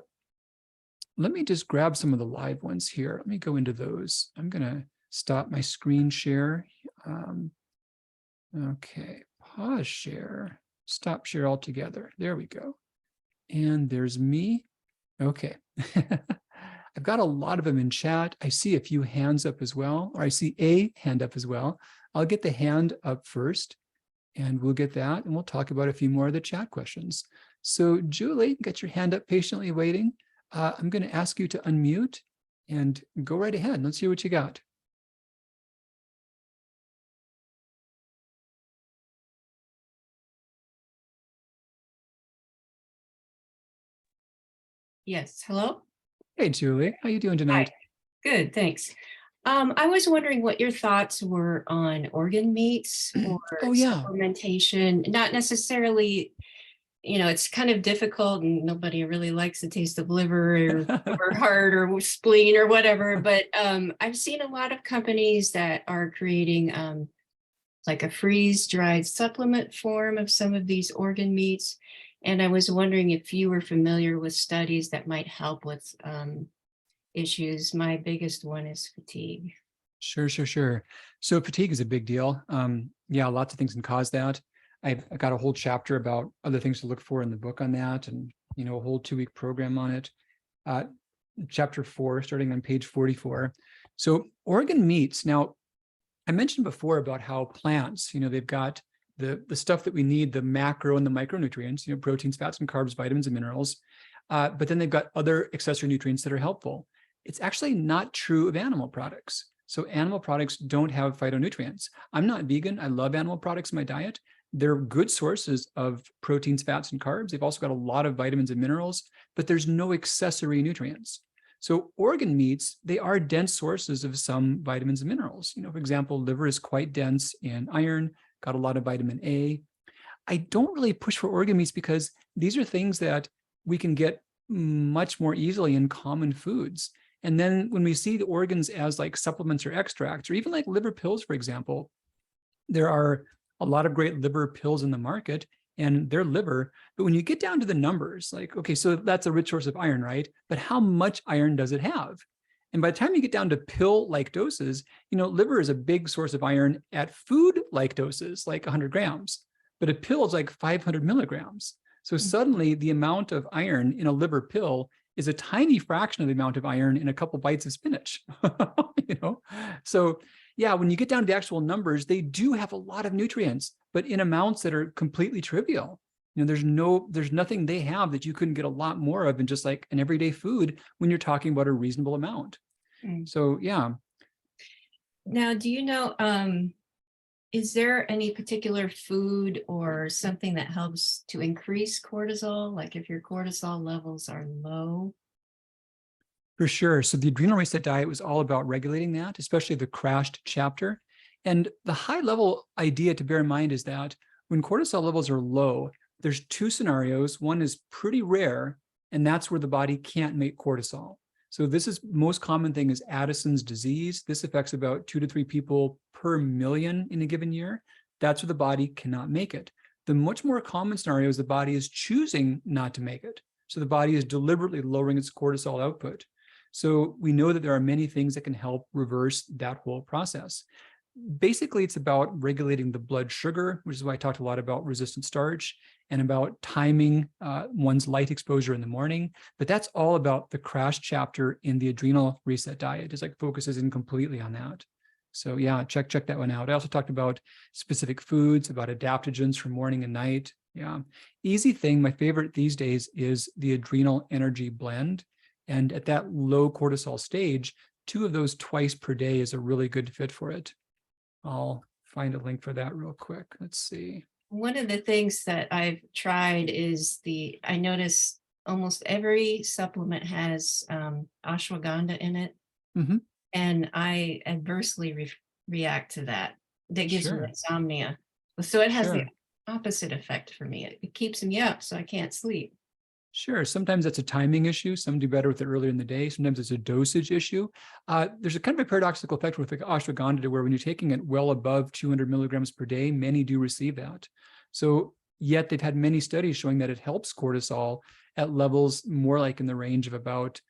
let me just grab some of the live ones here. Let me go into those. I'm going to stop my screen share. Okay, pause share, stop share altogether. There we go. And there's me. Okay. I've got a lot of them in chat. I see a few hands up as well, or I see a hand up as well. I'll get the hand up first, and we'll get that, and we'll talk about a few more of the chat questions. So Julie, get your hand up, patiently waiting. I'm going to ask you to unmute and go right ahead. Let's hear what you got. Yes. Hello? Hey, Julie, how you doing Hi. tonight? Good, thanks. I was wondering what your thoughts were on organ meats or Oh yeah, supplementation. Not necessarily, it's kind of difficult and nobody really likes the taste of liver or heart or spleen or whatever. But I've seen a lot of companies that are creating like a freeze-dried supplement form of some of these organ meats. And I was wondering if you were familiar with studies that might help with issues. My biggest one is fatigue. sure. So fatigue is a big deal. Yeah, lots of things can cause that. I got a whole chapter about other things to look for in the book on that, and a whole 2-week program on it. Uh, Chapter 4, starting on page 44. So organ meats. Now, I mentioned before about how plants, they've got the stuff that we need, the macro and the micronutrients, proteins, fats, and carbs, vitamins, and minerals. But then they've got other accessory nutrients that are helpful. It's actually not true of animal products. So animal products don't have phytonutrients. I'm not vegan. I love animal products in my diet. They're good sources of proteins, fats, and carbs. They've also got a lot of vitamins and minerals, but there's no accessory nutrients. So organ meats, they are dense sources of some vitamins and minerals. For example, liver is quite dense in iron, got a lot of vitamin A. I don't really push for organ meats because these are things that we can get much more easily in common foods. And then when we see the organs as like supplements or extracts, or even like liver pills, for example, there are a lot of great liver pills in the market and they're liver. But when you get down to the numbers, like, okay, so that's a rich source of iron, right? But how much iron does it have? And by the time you get down to pill-like doses, liver is a big source of iron at food-like doses, like 100 grams. But a pill is like 500 milligrams. So suddenly the amount of iron in a liver pill is a tiny fraction of the amount of iron in a couple bites of spinach. So yeah, when you get down to the actual numbers, they do have a lot of nutrients, but in amounts that are completely trivial. There's nothing they have that you couldn't get a lot more of in just like an everyday food when you're talking about a reasonable amount. Mm. So yeah. Now, do you know, is there any particular food or something that helps to increase cortisol? Like if your cortisol levels are low? For sure. So the adrenal reset diet was all about regulating that, especially the crashed chapter. And the high level idea to bear in mind is that when cortisol levels are low, there's 2 scenarios. One is pretty rare, and that's where the body can't make cortisol. So this is most common thing is Addison's disease. This affects about 2 to 3 people per million in a given year. That's where the body cannot make it. The much more common scenario is the body is choosing not to make it. So the body is deliberately lowering its cortisol output. So we know that there are many things that can help reverse that whole process. Basically, it's about regulating the blood sugar, which is why I talked a lot about resistant starch and about timing one's light exposure in the morning. But that's all about the crash chapter in the adrenal reset diet. It's like focuses in completely on that. So yeah, check that one out. I also talked about specific foods, about adaptogens for morning and night. Yeah, easy thing. My favorite these days is the adrenal energy blend. And at that low cortisol stage, 2 of those twice per day is a really good fit for it. I'll find a link for that real quick. Let's see. One of the things that I've tried is I notice almost every supplement has ashwagandha in it, Mm-hmm. and I adversely react to that. That gives me Sure, insomnia. So it has the sure. opposite effect for me. It keeps me up so I can't sleep. Sure. Sometimes that's a timing issue. Some do better with it earlier in the day. Sometimes it's a dosage issue. There's a kind of a paradoxical effect with the ashwagandha where when you're taking it well above 200 milligrams per day, many do receive that. So yet they've had many studies showing that it helps cortisol at levels more like in the range of about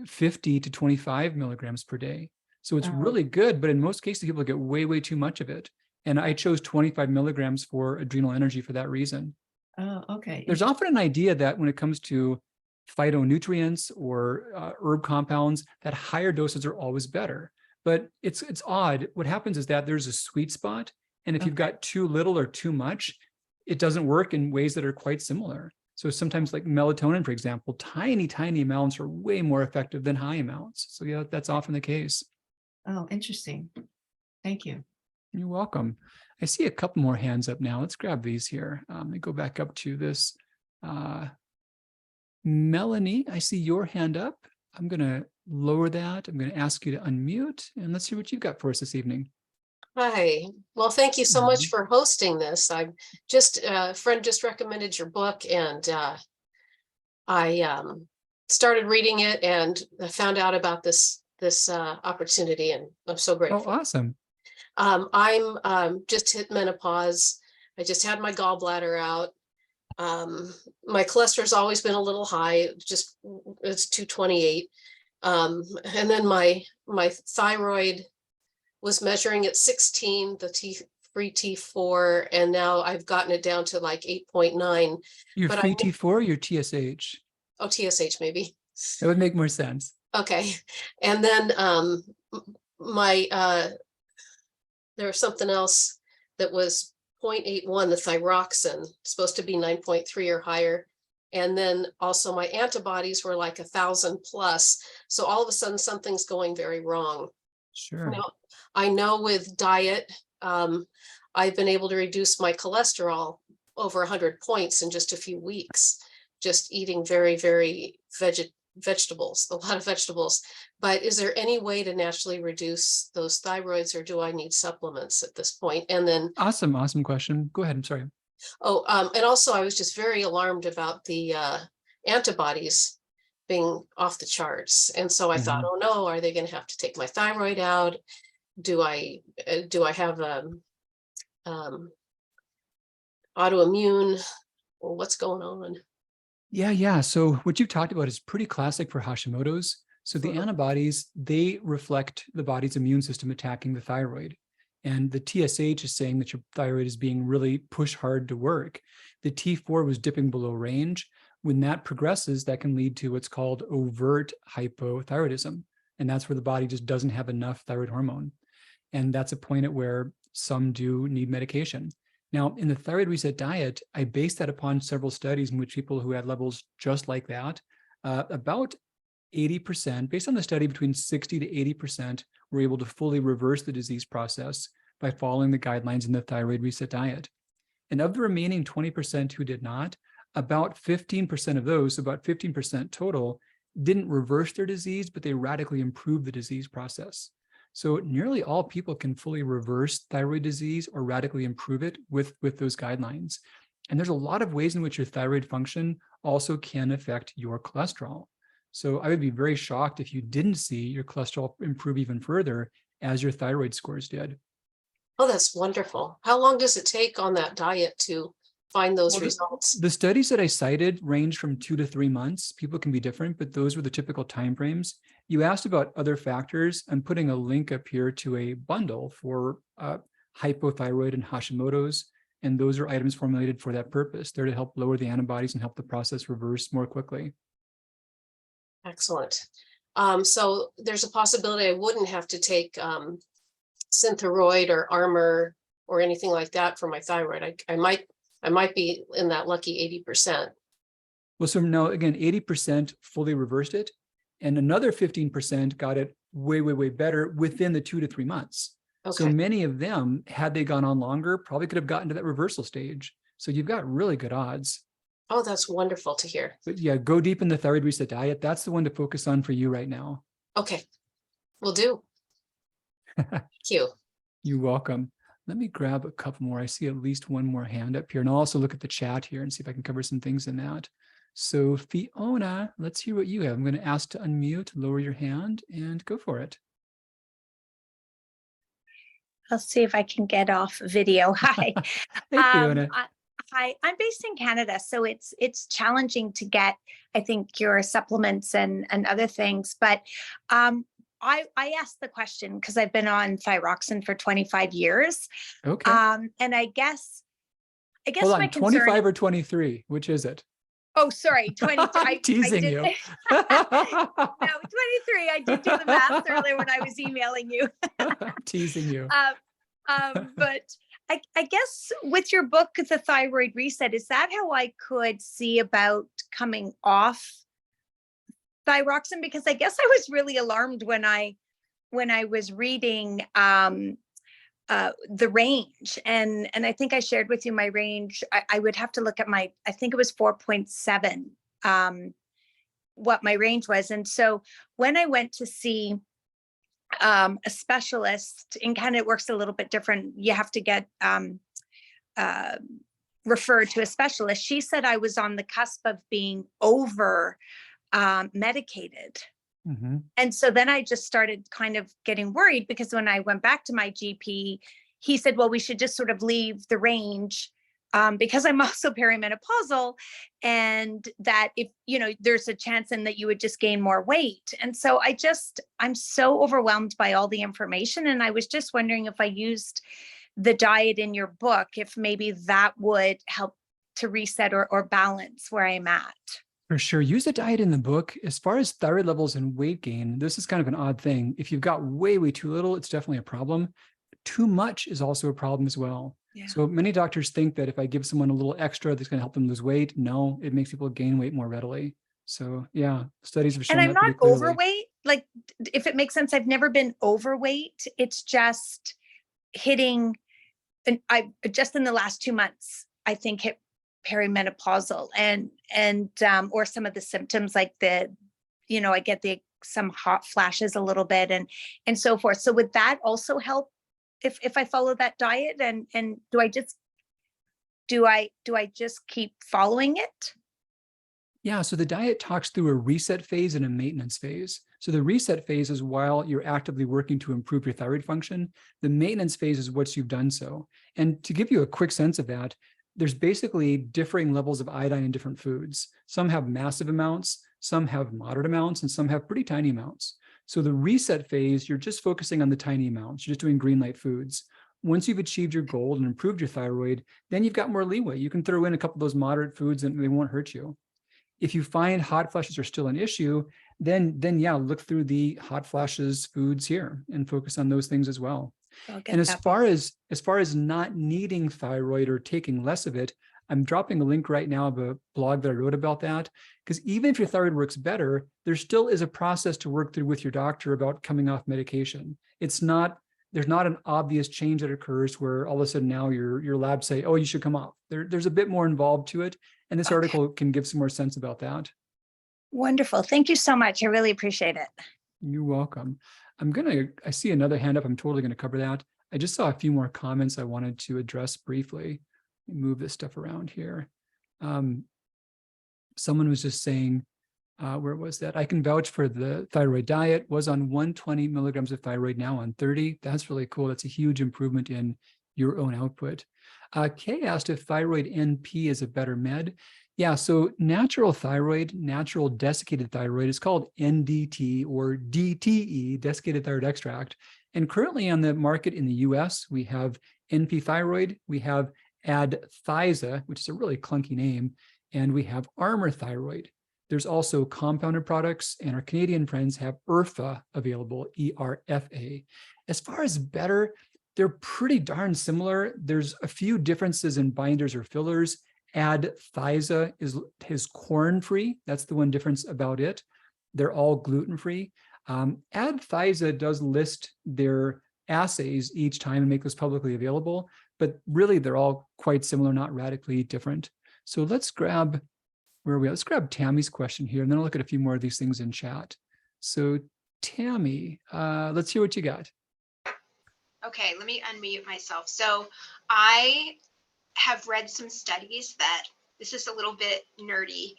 50 to 25 milligrams per day. So it's Oh, really good, but in most cases, people get way too much of it. And I chose 25 milligrams for adrenal energy for that reason. oh, okay. There's often an idea that when it comes to phytonutrients or herb compounds, that higher doses are always better. But it's odd. What happens is that there's a sweet spot, and if you've Okay. got too little or too much, it doesn't work in ways that are quite similar. So sometimes, like melatonin, for example, tiny amounts are way more effective than high amounts. So yeah, that's often the case. Oh, interesting. Thank you. You're welcome. I see a couple more hands up now. Let's grab these here. Let me go back up to this. Melanie, I see your hand up. I'm going to lower that. I'm going to ask you to unmute, and let's see what you've got for us this evening. Hi. Well, thank you so much Mhm. for hosting this. I'm just, a friend just recommended your book, and I started reading it, and I found out about this opportunity, and I'm so Oh, grateful. awesome. I'm just hit menopause. I just had my gallbladder out. My cholesterol's always been a little high, just it's 228. And then my thyroid was measuring at 16, the free T4, and now I've gotten it down to like 8.9. Your But free T4 or your TSH? oh, TSH maybe. That would make more sense. Okay. And then my there was something else that was 0.81, the thyroxine, supposed to be 9.3 or higher. And then also my antibodies were like 1,000 plus. So all of a sudden something's going very wrong. Sure. Now, I know with diet, I've been able to reduce my cholesterol over 100 points in just a few weeks, just eating very, very vegetables, a lot of vegetables. But is there any way to naturally reduce those thyroids, or do I need supplements at this point? And then, Awesome question. Go ahead. I'm sorry. and also I was just very alarmed about the antibodies being off the charts. And so I thought, oh no, are they going to have to take my thyroid out? Do I have autoimmune? Or what's going on? Yeah. So what you've talked about is pretty classic for Hashimoto's. So the antibodies, they reflect the body's immune system attacking the thyroid. And the TSH is saying that your thyroid is being really pushed hard to work. The T4 was dipping below range. When that progresses, that can lead to what's called overt hypothyroidism. And that's where the body just doesn't have enough thyroid hormone. And that's a point at where some do need medication. Now, in the thyroid reset diet, I based that upon several studies in which people who had levels just like that, about 80%, based on the study, between 60 to 80% were able to fully reverse the disease process by following the guidelines in the thyroid reset diet. And of the remaining 20% who did not, about 15% of those, about 15% total, didn't reverse their disease, but they radically improved the disease process. So nearly all people can fully reverse thyroid disease or radically improve it with those guidelines. And there's a lot of ways in which your thyroid function also can affect your cholesterol. So I would be very shocked if you didn't see your cholesterol improve even further as your thyroid scores did. Oh, that's wonderful. How long does it take on that diet to find those results? The studies that I cited range from 2 to 3 months. People can be different, but those were the typical timeframes. You asked about other factors. I'm putting a link up here to a bundle for hypothyroid and Hashimoto's, and those are items formulated for that purpose. They're to help lower the antibodies and help the process reverse more quickly. Excellent. So there's a possibility I wouldn't have to take Synthroid or Armor or anything like that for my thyroid. I might be in that lucky 80%. Well, so now again, 80% fully reversed it, and another 15% got it way, way, way better within the 2 to 3 months. Okay. So many of them, had they gone on longer, probably could have gotten to that reversal stage. So you've got really good odds. Oh, that's wonderful to hear. But yeah, go deep in the thyroid reset diet. That's the one to focus on for you right now. Okay, will do. Thank you. You're welcome. Let me grab a couple more. I see at least one more hand up here, and I'll also look at the chat here and see if I can cover some things in that. So Fiona, let's hear what you have. I'm going to ask to unmute, lower your hand, and go for it. I'll see if I can get off video. Hi. Hey, Fiona. Hi, I'm based in Canada, so it's challenging to get, I think, your supplements and other things. But I asked the question because I've been on thyroxine for 25 years. Okay. And I guess Hold on, my 25 or 23? Which is it? Oh, sorry, 23. I'm teasing you. No, 23. I did do the math earlier when I was emailing you. I'm teasing you. But I guess with your book, The Thyroid Reset, is that how I could see about coming off thyroxine? Because I guess I was really alarmed when I was reading the range, and I think I shared with you my range. I would have to look at I think it was 4.7. what my range was. And so when I went to see a specialist, and kind of works a little bit different, you have to get referred to a specialist. She said I was on the cusp of being over medicated. Mm-hmm. And so then I just started kind of getting worried, because when I went back to my GP, he said, well, we should just sort of leave the range, because I'm also perimenopausal, and that if, there's a chance and that you would just gain more weight. And so I'm so overwhelmed by all the information. And I was just wondering if I used the diet in your book, if maybe that would help to reset or balance where I'm at. For sure. Use the diet in the book. As far as thyroid levels and weight gain, this is kind of an odd thing. If you've got way, way too little, it's definitely a problem. Too much is also a problem as well. Yeah. So many doctors think that if I give someone a little extra, that's going to help them lose weight. No, it makes people gain weight more readily. So yeah, studies have shown And I'm that not pretty clearly. overweight. Like, if it makes sense, I've never been overweight. It's just hitting, and I just in the last 2 months, I think hit perimenopausal, and or some of the symptoms, like I get some hot flashes a little bit, and so forth. So would that also help if I follow that diet, and do I just keep following it? Yeah, so the diet talks through a reset phase and a maintenance phase. So the reset phase is while you're actively working to improve your thyroid function. The maintenance phase is once you've done so. And to give you a quick sense of that, there's basically differing levels of iodine in different foods. Some have massive amounts, some have moderate amounts, and some have pretty tiny amounts. So the reset phase, you're just focusing on the tiny amounts. You're just doing green light foods. Once you've achieved your goal and improved your thyroid, then you've got more leeway. You can throw in a couple of those moderate foods and they won't hurt you. If you find hot flashes are still an issue, then yeah, look through the hot flashes foods here and focus on those things as well. And as far as not needing thyroid or taking less of it, I'm dropping a link right now of a blog that I wrote about that, because even if your thyroid works better, there still is a process to work through with your doctor about coming off medication. There's not an obvious change that occurs where all of a sudden now your labs say, oh, you should come off. There's a bit more involved to it. And this article can give some more sense about that. Wonderful. Thank you so much. I really appreciate it. You're welcome. I see another hand up. I'm totally going to cover that. I just saw a few more comments I wanted to address briefly. Move this stuff around here. Someone was just saying, where was that? I can vouch for the thyroid diet, was on 120 milligrams of thyroid, now on 30. That's really cool. That's a huge improvement in your own output. Kay asked if thyroid NP is a better med. Yeah, so natural thyroid, natural desiccated thyroid, is called NDT or DTE, desiccated thyroid extract. And currently on the market in the US, we have NP thyroid, we have Adthyza, which is a really clunky name, and we have Armour thyroid. There's also compounded products, and our Canadian friends have ERFA available, ERFA. As far as better, they're pretty darn similar. There's a few differences in binders or fillers. Adthyza is corn-free. That's the one difference about it. They're all gluten-free. Adthyza does list their assays each time and make those publicly available, but really they're all quite similar, not radically different. So let's grab, where are we at? Let's grab Tammy's question here, and then I'll look at a few more of these things in chat. So Tammy, let's hear what you got. Okay, let me unmute myself. So I have read some studies that, this is a little bit nerdy,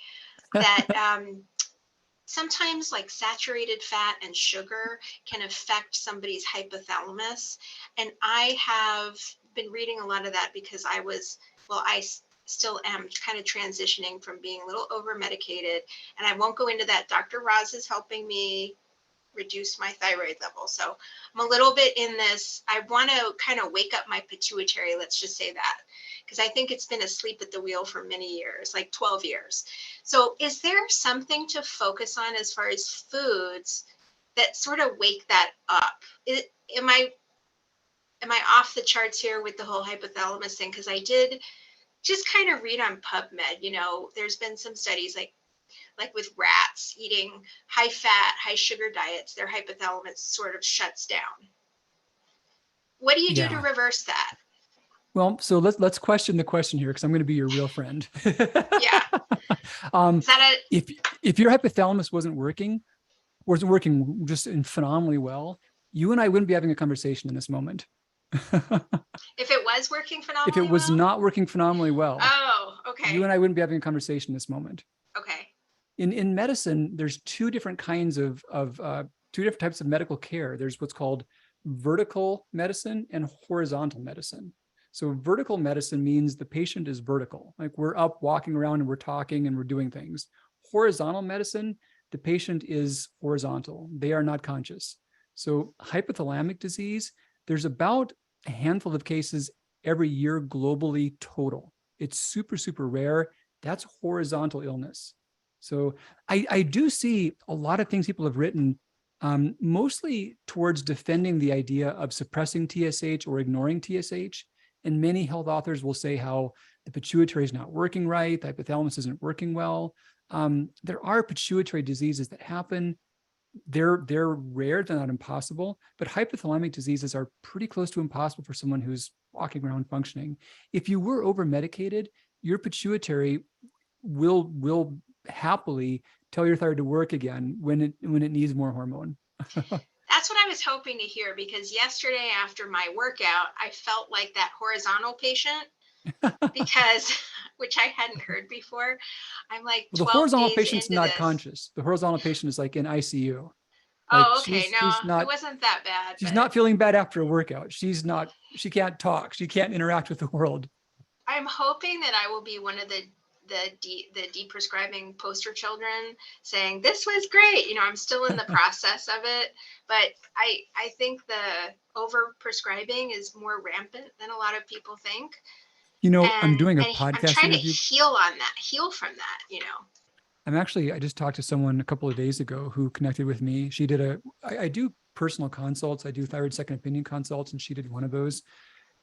that sometimes like saturated fat and sugar can affect somebody's hypothalamus. And I have been reading a lot of that because I still am kind of transitioning from being a little over medicated. And I won't go into that. Dr. Roz is helping me reduce my thyroid level. So I'm a little bit in this. I want to kind of wake up my pituitary, let's just say that, because I think it's been asleep at the wheel for many years, like 12 years. So is there something to focus on as far as foods that sort of wake that up? Am I off the charts here with the whole hypothalamus thing? Because I did just kind of read on PubMed, there's been some studies like with rats eating high fat, high sugar diets, their hypothalamus sort of shuts down. What do you do to reverse that? Well, so let's question the question here, because I'm going to be your real friend. Yeah. Is that If your hypothalamus wasn't working just phenomenally well, you and I wouldn't be having a conversation in this moment. if it was working If phenomenally it was well? not working phenomenally well, Oh, okay. you and I wouldn't be having a conversation in this moment. Okay. In medicine, there's two different types of medical care. There's what's called vertical medicine and horizontal medicine. So vertical medicine means the patient is vertical, like we're up walking around and we're talking and we're doing things. Horizontal medicine, the patient is horizontal. They are not conscious. So hypothalamic disease, there's about a handful of cases every year globally total. It's super, super rare. That's horizontal illness. So I do see a lot of things people have written, mostly towards defending the idea of suppressing TSH or ignoring TSH. And many health authors will say how the pituitary is not working right, the hypothalamus isn't working well. There are pituitary diseases that happen. They're rare, they're not impossible, but hypothalamic diseases are pretty close to impossible for someone who's walking around functioning. If you were over medicated, your pituitary will happily tell your thyroid to work again when it needs more hormone. That's what I was hoping to hear, because yesterday after my workout, I felt like that horizontal patient because, which I hadn't heard before. I'm like Well, the 12 horizontal days patient's into not this. conscious. The horizontal patient is like in ICU. Like Oh, okay. No, she's not, it wasn't that bad. she's but not feeling bad after a workout. She can't talk. She can't interact with the world. I'm hoping that I will be one of the deprescribing poster children saying this was great. You know, I'm still in the process of it, but I think the over prescribing is more rampant than a lot of people think. You know, I'm And, doing a and I'm podcast trying interview. to heal from that, you know. I just talked to someone a couple of days ago who connected with me. She did I do personal consults. I do thyroid second opinion consults, and she did one of those.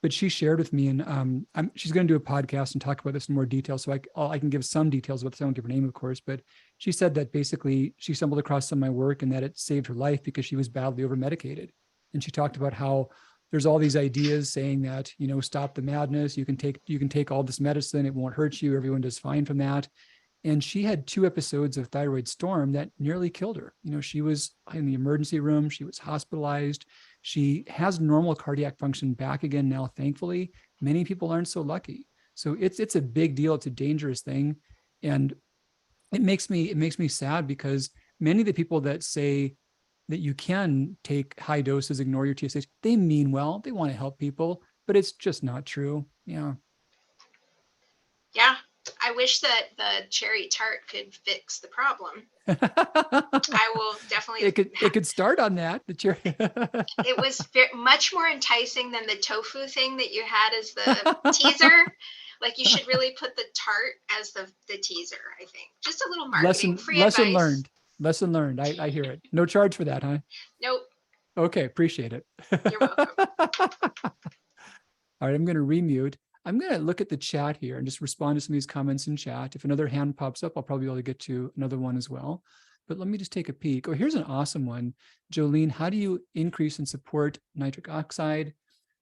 But she shared with me, and she's going to do a podcast and talk about this in more detail. So I can give some details about this. I won't give her name, of course, but she said that basically she stumbled across some of my work and that it saved her life because she was badly over medicated. And she talked about how there's all these ideas saying that, you know, stop the madness. You can take all this medicine. It won't hurt you. Everyone does fine from that. And she had 2 episodes of thyroid storm that nearly killed her. You know, she was in the emergency room. She was hospitalized. She has normal cardiac function back again now, thankfully. Many people aren't so lucky. So it's a big deal. It's a dangerous thing. And it makes me sad because many of the people that say that you can take high doses, ignore your TSH, they mean well. They want to help people, but it's just not true. Yeah. Yeah. I wish that the cherry tart could fix the problem. I will definitely. It could start on that. The cherry. It was much more enticing than the tofu thing that you had as the teaser. Like, you should really put the tart as the teaser, I think. Just a little marketing, free advice. Lesson learned. I hear it. No charge for that, huh? Nope. Okay, appreciate it. You're welcome. All right, I'm going to remute. I'm going to look at the chat here and just respond to some of these comments in chat. If another hand pops up, I'll probably be able to get to another one as well. But let me just take a peek. Oh, here's an awesome one. Jolene, how do you increase and support nitric oxide?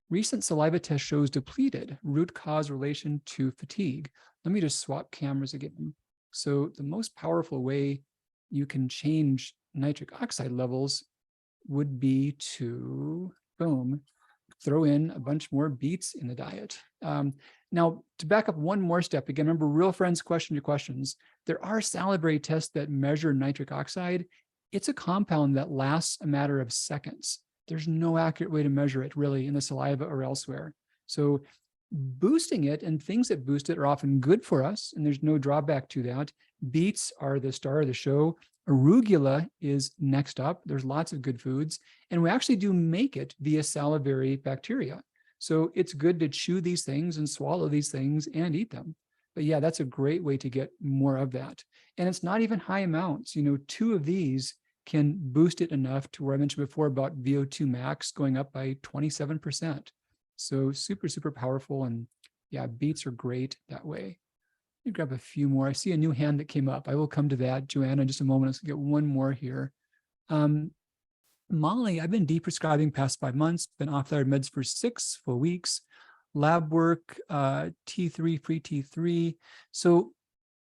Recent saliva test shows depleted, root cause relation to fatigue. Let me just swap cameras again. So the most powerful way you can change nitric oxide levels would be to, boom, throw in a bunch more beets in the diet. Now, to back up one more step, again, remember, real friends question your questions. There are salivary tests that measure nitric oxide. It's a compound that lasts a matter of seconds. There's no accurate way to measure it really in the saliva or elsewhere. So boosting it, and things that boost it are often good for us, and there's no drawback to that. Beets are the star of the show. Arugula is next up. There's lots of good foods, and we actually do make it via salivary bacteria. So it's good to chew these things and swallow these things and eat them. But yeah, that's a great way to get more of that. And it's not even high amounts. You know, 2 of these can boost it enough to where I mentioned before about VO2 max going up by 27%. So super, super powerful. And yeah, beets are great that way. Let me grab a few more. I see a new hand that came up. I will come to that, Joanna, in just a moment. Let's get one more here. Molly, I've been deprescribing past 5 months, been off thyroid meds for 6 full weeks. lab work, T3, free T3. So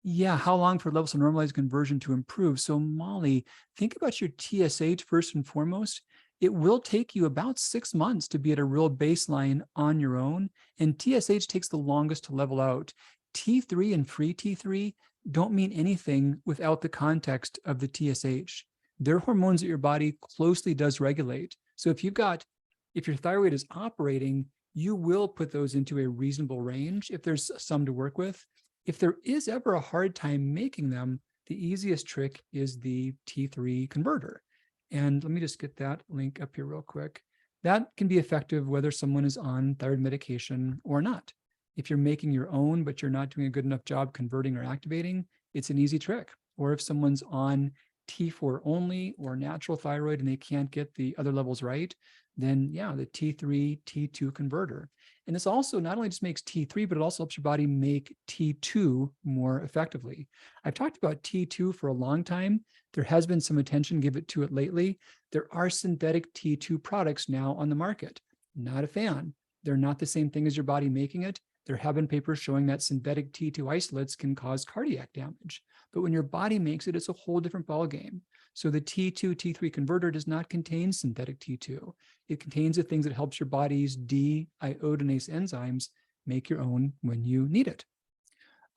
yeah, how long for levels of normalized conversion to improve? So Molly, think about your TSH first and foremost. It will take you about 6 months to be at a real baseline on your own, and TSH takes the longest to level out. T3 and free T3 don't mean anything without the context of the TSH. They're hormones that your body closely does regulate. So if your thyroid is operating, you will put those into a reasonable range if there's some to work with. If there is ever a hard time making them, the easiest trick is the T3 converter. And let me just get that link up here real quick. That can be effective whether someone is on thyroid medication or not. If you're making your own, but you're not doing a good enough job converting or activating, it's an easy trick. Or if someone's on T4 only or natural thyroid and they can't get the other levels right, then yeah, the T3, T2 converter. And this also not only just makes T3, but it also helps your body make T2 more effectively. I've talked about T2 for a long time. There has been some attention given to it lately. There are synthetic T2 products now on the market. Not a fan. They're not the same thing as your body making it. There have been papers showing that synthetic T2 isolates can cause cardiac damage. But when your body makes it, it's a whole different ballgame. So the T2, T3 converter does not contain synthetic T2. It contains the things that helps your body's deiodinase enzymes make your own when you need it.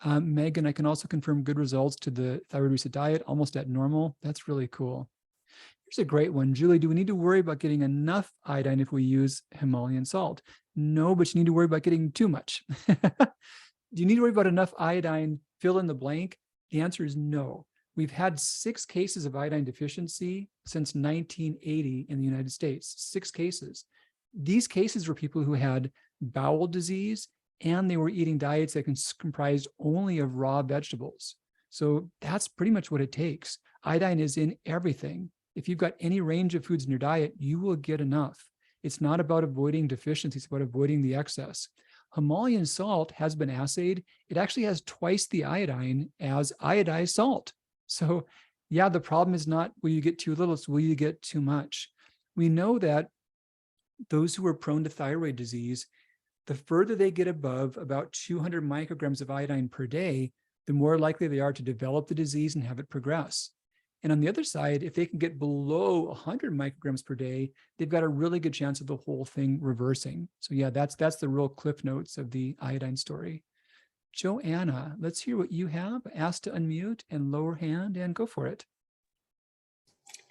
Megan, I can also confirm good results to the thyroid reset diet, almost at normal. That's really cool. Here's a great one. Julie, do we need to worry about getting enough iodine if we use Himalayan salt? No, but you need to worry about getting too much. Do you need to worry about enough iodine? Fill in the blank. The answer is no. We've had 6 cases of iodine deficiency since 1980 in the United States, 6 cases. These cases were people who had bowel disease and they were eating diets that comprised only of raw vegetables. So that's pretty much what it takes. Iodine is in everything. If you've got any range of foods in your diet, you will get enough. It's not about avoiding deficiency, it's about avoiding the excess. Himalayan salt has been assayed. It actually has twice the iodine as iodized salt. So yeah, the problem is not will you get too little, it's will you get too much. We know that those who are prone to thyroid disease, the further they get above about 200 micrograms of iodine per day, the more likely they are to develop the disease and have it progress. And on the other side, if they can get below 100 micrograms per day, they've got a really good chance of the whole thing reversing. So yeah, that's the real cliff notes of the iodine story. Joanna, let's hear what you have. Ask to unmute and lower hand and go for it.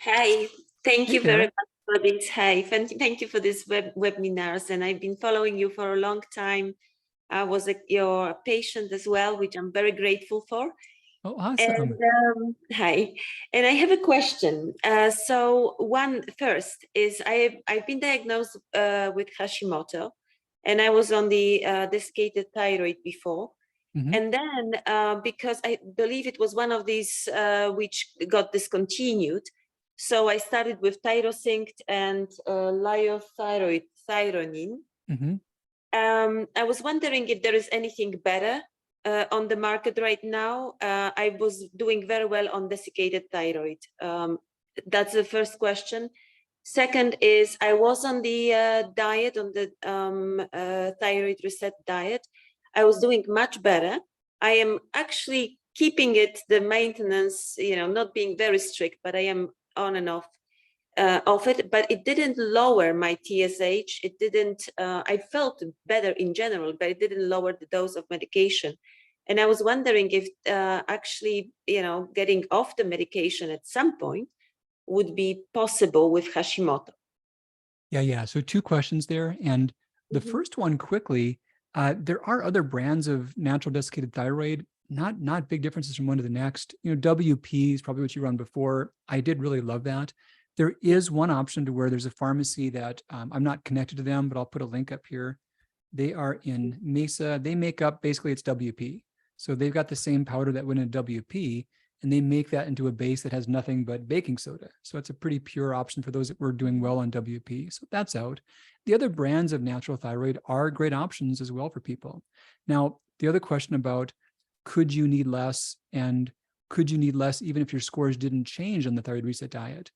Hi, thank Hey, you Kara. very much for this. Hi, thank you for this webinars, and I've been following you for a long time. I was your patient as well, which I'm very grateful for. Oh, awesome. And hi, and I have a question. So one first is I've been diagnosed with Hashimoto, and I was on the desiccated thyroid before. Mhm. And then because I believe it was one of these which got discontinued, so I started with Thyrosinct and liothyronine. Mhm. I was wondering if there is anything better on the market right now. I was doing very well on desiccated thyroid. That's the first question. Second is I was on the diet, on the thyroid reset diet. I was doing much better. I am actually keeping it, the maintenance, not being very strict, but I am on and off of it, but it didn't lower my TSH. It didn't, I felt better in general, but it didn't lower the dose of medication. And I was wondering if actually, getting off the medication at some point would be possible with Hashimoto. Yeah. So 2 questions there. And the Mhm. first one quickly, there are other brands of natural desiccated thyroid, not big differences from one to the next. WP is probably what you run before. I did really love that. There is one option to where there's a pharmacy that I'm not connected to them, but I'll put a link up here. They are in Mesa. They make up, basically it's WP. So they've got the same powder that went in WP, and they make that into a base that has nothing but baking soda. So it's a pretty pure option for those that were doing well on WP. So that's out. The other brands of natural thyroid are great options as well for people. Now, the other question about could you need less, and could you need less even if your scores didn't change on the thyroid reset diet?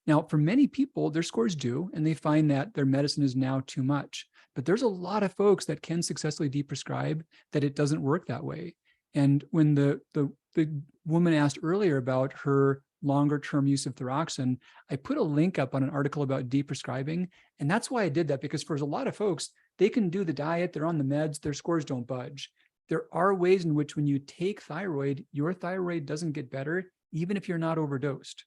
Now, for many people, their scores do, and they find that their medicine is now too much. but there's a lot of folks that can successfully deprescribe that it doesn't work that way. And when the woman asked earlier about her longer term use of thyroxine, I put a link up on an article about deprescribing. And that's why I did that, because for a lot of folks, they can do the diet, they're on the meds, their scores don't budge. There are ways in which when you take thyroid, your thyroid doesn't get better, even if you're not overdosed.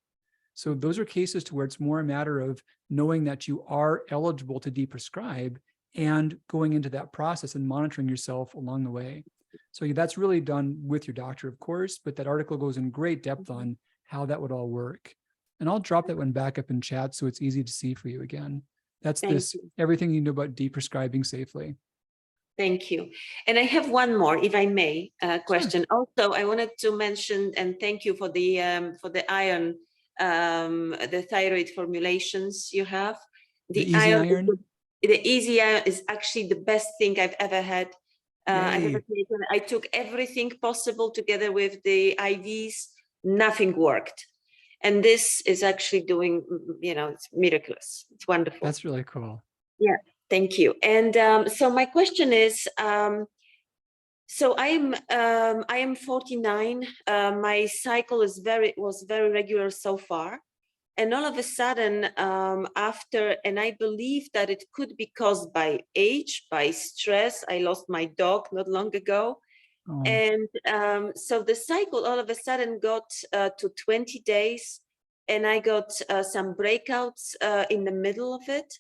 So those are cases to where it's more a matter of knowing that you are eligible to deprescribe and going into that process and monitoring yourself along the way. So that's really done with your doctor, of course, but that article goes in great depth on how that would all work. And I'll drop that one back up in chat so it's easy to see for you again. That's everything you know about deprescribing safely. Thank you. And I have one more, if I may, question. Sure. Also, I wanted to mention and thank you for the iron, the thyroid formulations you have. The easy iron. The easy iron is actually the best thing I've ever had. I've ever taken. I took everything possible together with the IVs. Nothing worked. And this is actually doing, it's miraculous. It's wonderful. That's really cool. Yeah. Thank you. And so my question is, so I am 49. My cycle was very regular so far, and all of a sudden, and I believe that it could be caused by age, by stress. I lost my dog not long ago, and so the cycle all of a sudden got to 20 days, and I got some breakouts in the middle of it.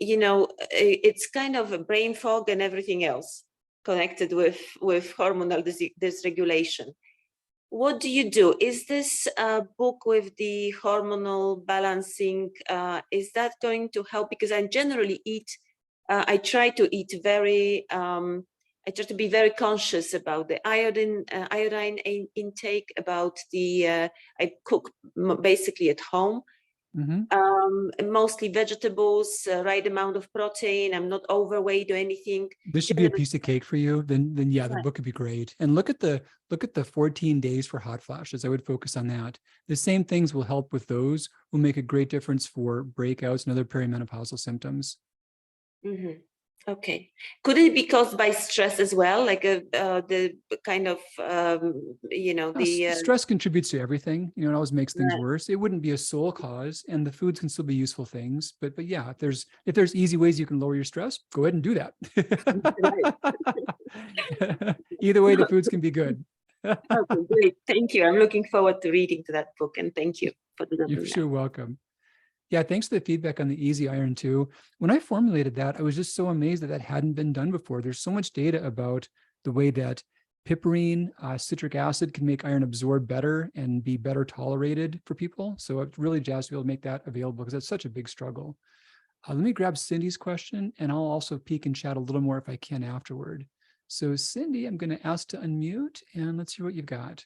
It's kind of a brain fog and everything else connected with hormonal dysregulation. What do you do? Is this book with the hormonal balancing, is that going to help? Because I generally eat, I try to be very conscious about the iodine intake, about I cook basically at home. Mm-hmm. Mostly vegetables, right amount of protein. I'm not overweight or anything. This should be a piece of cake for you. Then yeah, the book would be great. And look at the 14 days for hot flashes. I would focus on that. The same things will help with those. Will make a great difference for breakouts and other perimenopausal symptoms. Mm-hmm. Okay. Could it be caused by stress as well? Like the kind of, stress contributes to everything. It always makes things worse. It wouldn't be a sole cause, and the foods can still be useful things. But yeah, if there's easy ways you can lower your stress, go ahead and do that. Either way, the foods can be good. Okay, great. Thank you. I'm looking forward to reading to that book, and thank you for the. You're sure welcome. Yeah, thanks for the feedback on the easy iron too. When I formulated that, I was just so amazed that hadn't been done before. There's so much data about the way that piperine, citric acid can make iron absorb better and be better tolerated for people. So I'm really jazzed to be able to make that available because it's such a big struggle. Let me grab Cindy's question, and I'll also peek and chat a little more if I can afterward. So Cindy, I'm going to ask to unmute, and let's hear what you've got.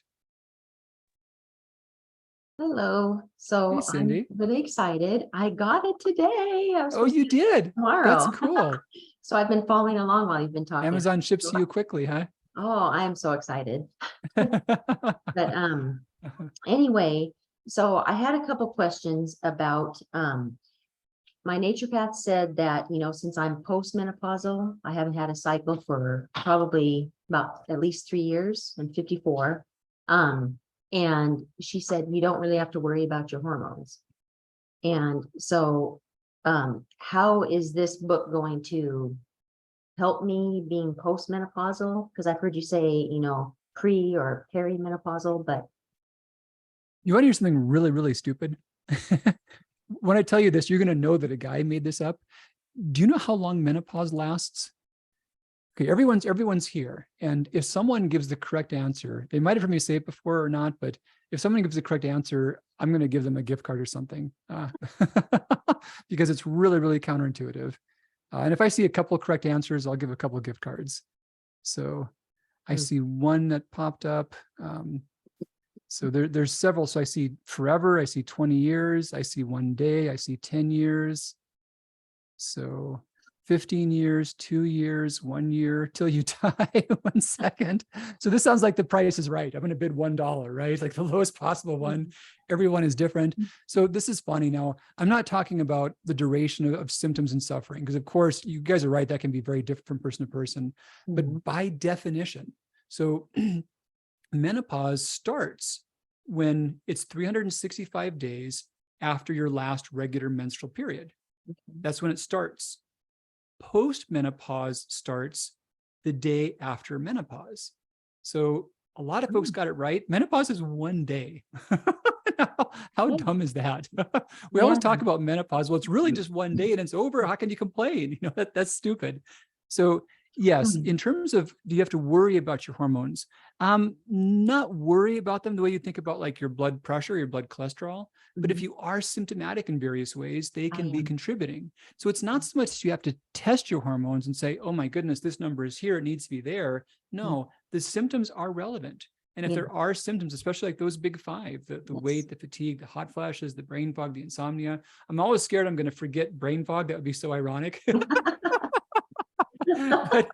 Hello. So hey, Cindy. I'm really excited. I got it today. You did? Tomorrow. That's cool. So I've been following along while you've been talking. Amazon ships to you quickly, huh? Oh, I am so excited. But anyway, so I had a couple questions about my naturopath said that, since I'm postmenopausal, I haven't had a cycle for probably about at least 3 years. I'm 54. And she said, you don't really have to worry about your hormones. And so how is this book going to help me being postmenopausal? Because I've heard you say, pre or perimenopausal, but. You want to hear something really, really stupid? When I tell you this, you're going to know that a guy made this up. Do you know how long menopause lasts? Okay, everyone's here. And if someone gives the correct answer, they might have heard me say it before or not, but if someone gives the correct answer, I'm going to give them a gift card or something because it's really, really counterintuitive. And if I see a couple of correct answers, I'll give a couple of gift cards. So I see one that popped up. So there's several. So I see forever, I see 20 years, I see 1 day, I see 10 years. So 15 years, 2 years, 1 year, till you die, 1 second. So this sounds like The Price is Right. I'm going to bid $1, right? Like the lowest possible one. Everyone is different. So this is funny. Now, I'm not talking about the duration of symptoms and suffering, because of course, you guys are right. That can be very different from person to person, but by definition. So menopause starts when it's 365 days after your last regular menstrual period. That's when it starts. Post-menopause starts the day after menopause. So a lot of folks got it right. Menopause is 1 day. How dumb is that? We always talk about menopause. Well, it's really just 1 day and it's over. How can you complain? You know, that's stupid. So yes, in terms of, do you have to worry about your hormones? Not worry about them the way you think about like your blood pressure, your blood cholesterol. But if you are symptomatic in various ways, they can be contributing. So it's not so much you have to test your hormones and say, oh my goodness, this number is here, it needs to be there. No, the symptoms are relevant. And if there are symptoms, especially like those big five, the weight, the fatigue, the hot flashes, the brain fog, the insomnia, I'm always scared I'm going to forget brain fog. That would be so ironic. But,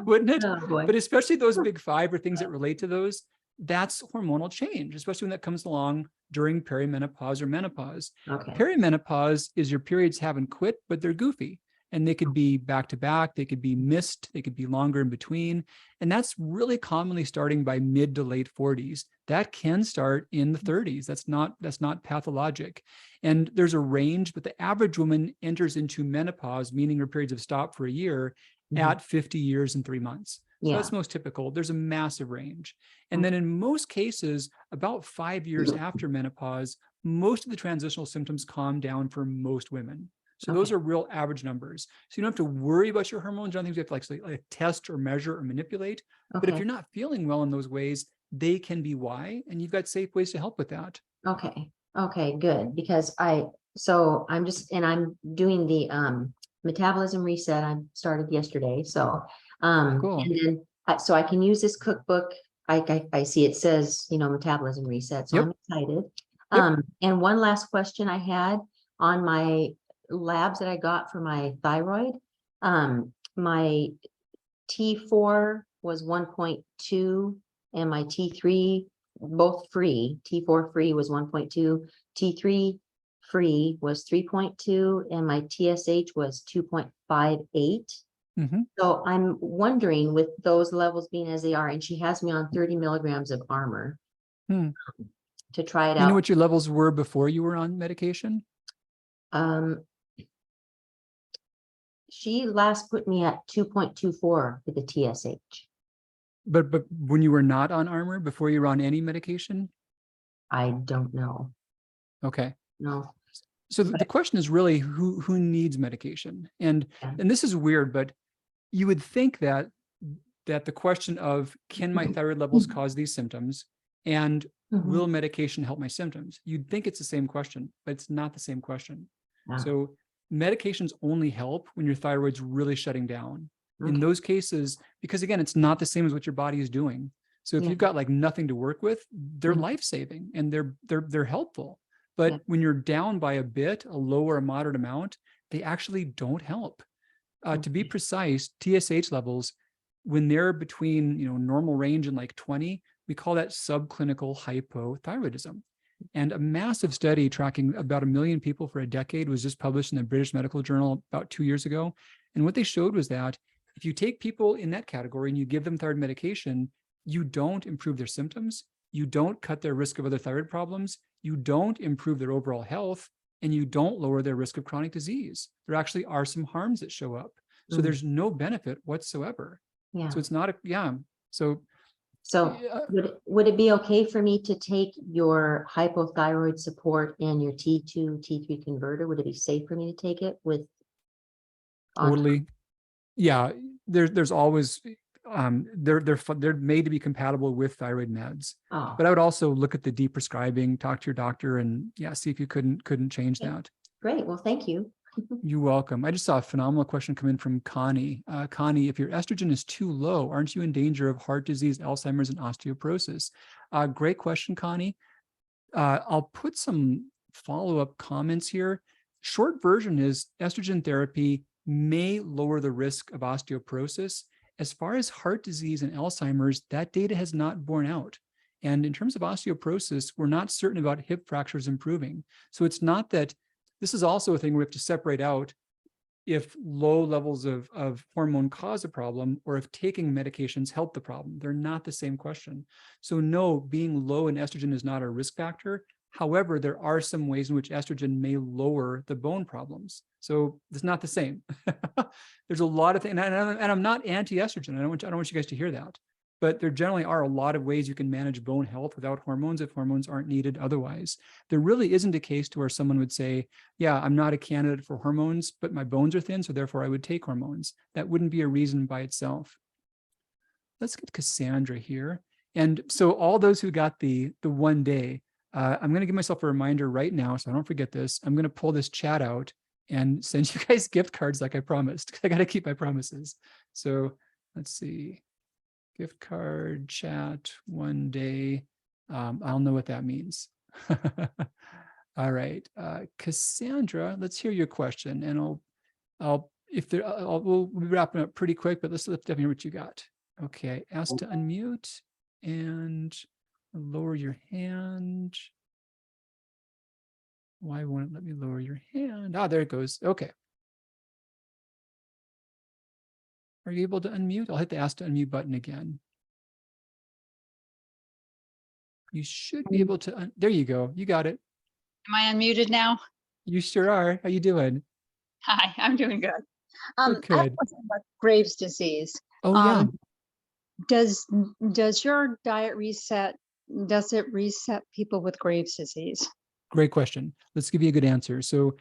wouldn't it? Oh, boy. But especially those big five or things that relate to those, that's hormonal change, especially when that comes along during perimenopause or menopause. Okay. Perimenopause is your periods haven't quit, but they're goofy. And they could be back to back, they could be missed, they could be longer in between. And that's really commonly starting by mid to late 40s. That can start in the 30s. That's not pathologic. And there's a range, but the average woman enters into menopause, meaning her periods have stopped for a year, at 50 years and 3 months. So that's most typical. There's a massive range. And then in most cases, about 5 years after menopause, most of the transitional symptoms calm down for most women. So those are real average numbers. So you don't have to worry about your hormones. I don't think you have to like test or measure or manipulate. But if you're not feeling well in those ways, they can be why, and you've got safe ways to help with that. Okay. Okay, good. Because I'm doing the metabolism reset. I started yesterday. So Cool. and then so I can use this cookbook. I see it says, metabolism reset. So I'm excited. And one last question I had on my labs that I got for my thyroid. My T4 was 1.2 and my T3 both free. T4 free was 1.2, T3 free was 3.2, and my TSH was 2.58. So I'm wondering, with those levels being as they are, and she has me on 30 milligrams of Armor to try it out. You know what your levels were before you were on medication? She last put me at 2.24 for the TSH. But when you were not on Armor, before you were on any medication? I don't know. Okay. No. So the question is really who needs medication? And this is weird, but you would think that the question of, can my thyroid levels cause these symptoms, and will medication help my symptoms? You'd think it's the same question, but it's not the same question. So medications only help when your thyroid's really shutting down. In those cases, because again, it's not the same as what your body is doing. So if you've got like nothing to work with, they're life-saving and they're helpful. But when you're down by a bit, a low or a moderate amount, they actually don't help. To be precise, TSH levels, when they're between normal range and like 20, we call that subclinical hypothyroidism. And a massive study tracking about 1 million people for a decade was just published in the British Medical Journal about 2 years ago. And what they showed was that if you take people in that category and you give them thyroid medication, you don't improve their symptoms, you don't cut their risk of other thyroid problems, you don't improve their overall health, and you don't lower their risk of chronic disease. There actually are some harms that show up. So there's no benefit whatsoever. So it's not So would it be okay for me to take your hypothyroid support and your T2, T3 converter? Would it be safe for me to take it with? Totally. Yeah, there's always they're made to be compatible with thyroid meds. But I would also look at the deprescribing, talk to your doctor, and see if you couldn't change that. Great. Well, thank you. You're welcome. I just saw a phenomenal question come in from Connie. Connie, if your estrogen is too low, aren't you in danger of heart disease, Alzheimer's, and osteoporosis? Great question, Connie. I'll put some follow-up comments here. Short version is estrogen therapy may lower the risk of osteoporosis. As far as heart disease and Alzheimer's, that data has not borne out. And in terms of osteoporosis, we're not certain about hip fractures improving. So it's not that, this is also a thing we have to separate out if low levels of hormone cause a problem or if taking medications help the problem. They're not the same question. So no, being low in estrogen is not a risk factor. However, there are some ways in which estrogen may lower the bone problems. So it's not the same. There's a lot of things, and I'm not anti-estrogen. I don't want you guys to hear that. But there generally are a lot of ways you can manage bone health without hormones if hormones aren't needed otherwise. There really isn't a case to where someone would say, yeah, I'm not a candidate for hormones, but my bones are thin, so therefore I would take hormones. That wouldn't be a reason by itself. Let's get Cassandra here. And so all those who got the 1 day, I'm going to give myself a reminder right now, so I don't forget this. I'm going to pull this chat out and send you guys gift cards like I promised, because I got to keep my promises. So let's see. Gift card, chat, 1 day. I'll know what that means. All right, Cassandra, let's hear your question, and we'll be wrapping up pretty quick, but let's definitely hear what you got. Okay, ask to unmute and lower your hand. Why won't it let me lower your hand? Ah, there it goes. Okay. Are you able to unmute? I'll hit the ask to unmute button again. You should be able to, there you go. You got it. Am I unmuted now? You sure are. How you doing? Hi, I'm doing good. I have a Good. question about Graves' disease. Oh yeah. Does your diet reset, does it reset people with Graves' disease? Great question. Let's give you a good answer. So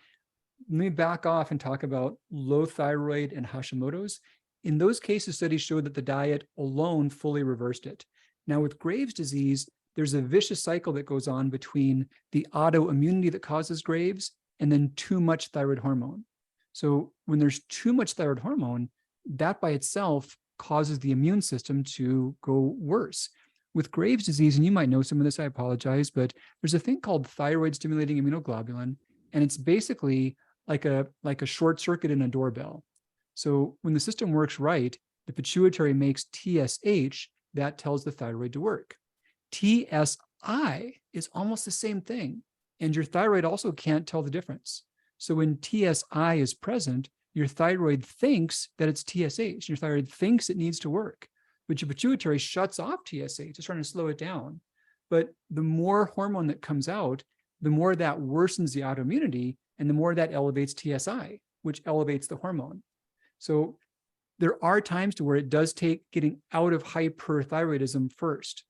let me back off and talk about low thyroid and Hashimoto's. In those cases, studies showed that the diet alone fully reversed it. Now with Graves' disease, there's a vicious cycle that goes on between the autoimmunity that causes Graves and then too much thyroid hormone. So when there's too much thyroid hormone, that by itself causes the immune system to go worse. With Graves' disease, and you might know some of this, I apologize, but there's a thing called thyroid stimulating immunoglobulin, and it's basically like a short circuit in a doorbell. So when the system works right, the pituitary makes TSH, that tells the thyroid to work. TSI is almost the same thing, and your thyroid also can't tell the difference. So when TSI is present, your thyroid thinks that it's TSH. Your thyroid thinks it needs to work, but your pituitary shuts off TSH. It's trying to slow it down. But the more hormone that comes out, the more that worsens the autoimmunity, and the more that elevates TSI, which elevates the hormone. So there are times to where it does take getting out of hyperthyroidism first.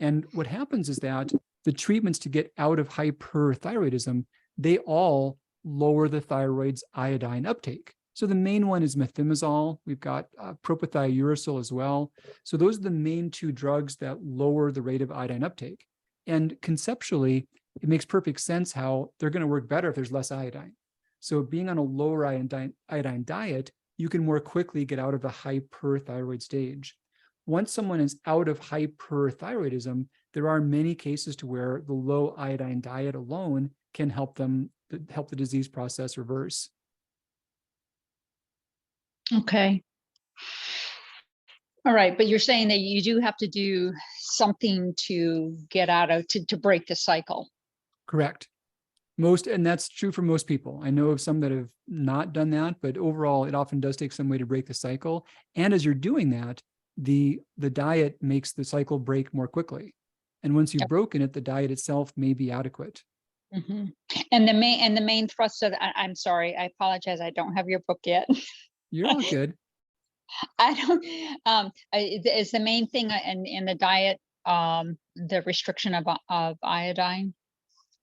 And what happens is that the treatments to get out of hyperthyroidism, they all lower the thyroid's iodine uptake. So the main one is methimazole. We've got propylthiouracil as well. So those are the main two drugs that lower the rate of iodine uptake. And conceptually, it makes perfect sense how they're going to work better if there's less iodine. So being on a lower iodine diet, you can more quickly get out of the hyperthyroid stage. Once someone is out of hyperthyroidism, there are many cases to where the low iodine diet alone can help the disease process reverse. Okay. All right, but you're saying that you do have to do something to get out of, to break the cycle. Correct. And that's true for most people. I know of some that have not done that, but overall, it often does take some way to break the cycle. And as you're doing that, the diet makes the cycle break more quickly. And once you've broken it, the diet itself may be adequate. Mm-hmm. And the main thrust of, I'm sorry, I apologize, I don't have your book yet. You're all good. I don't, is the main thing in the diet, the restriction of iodine?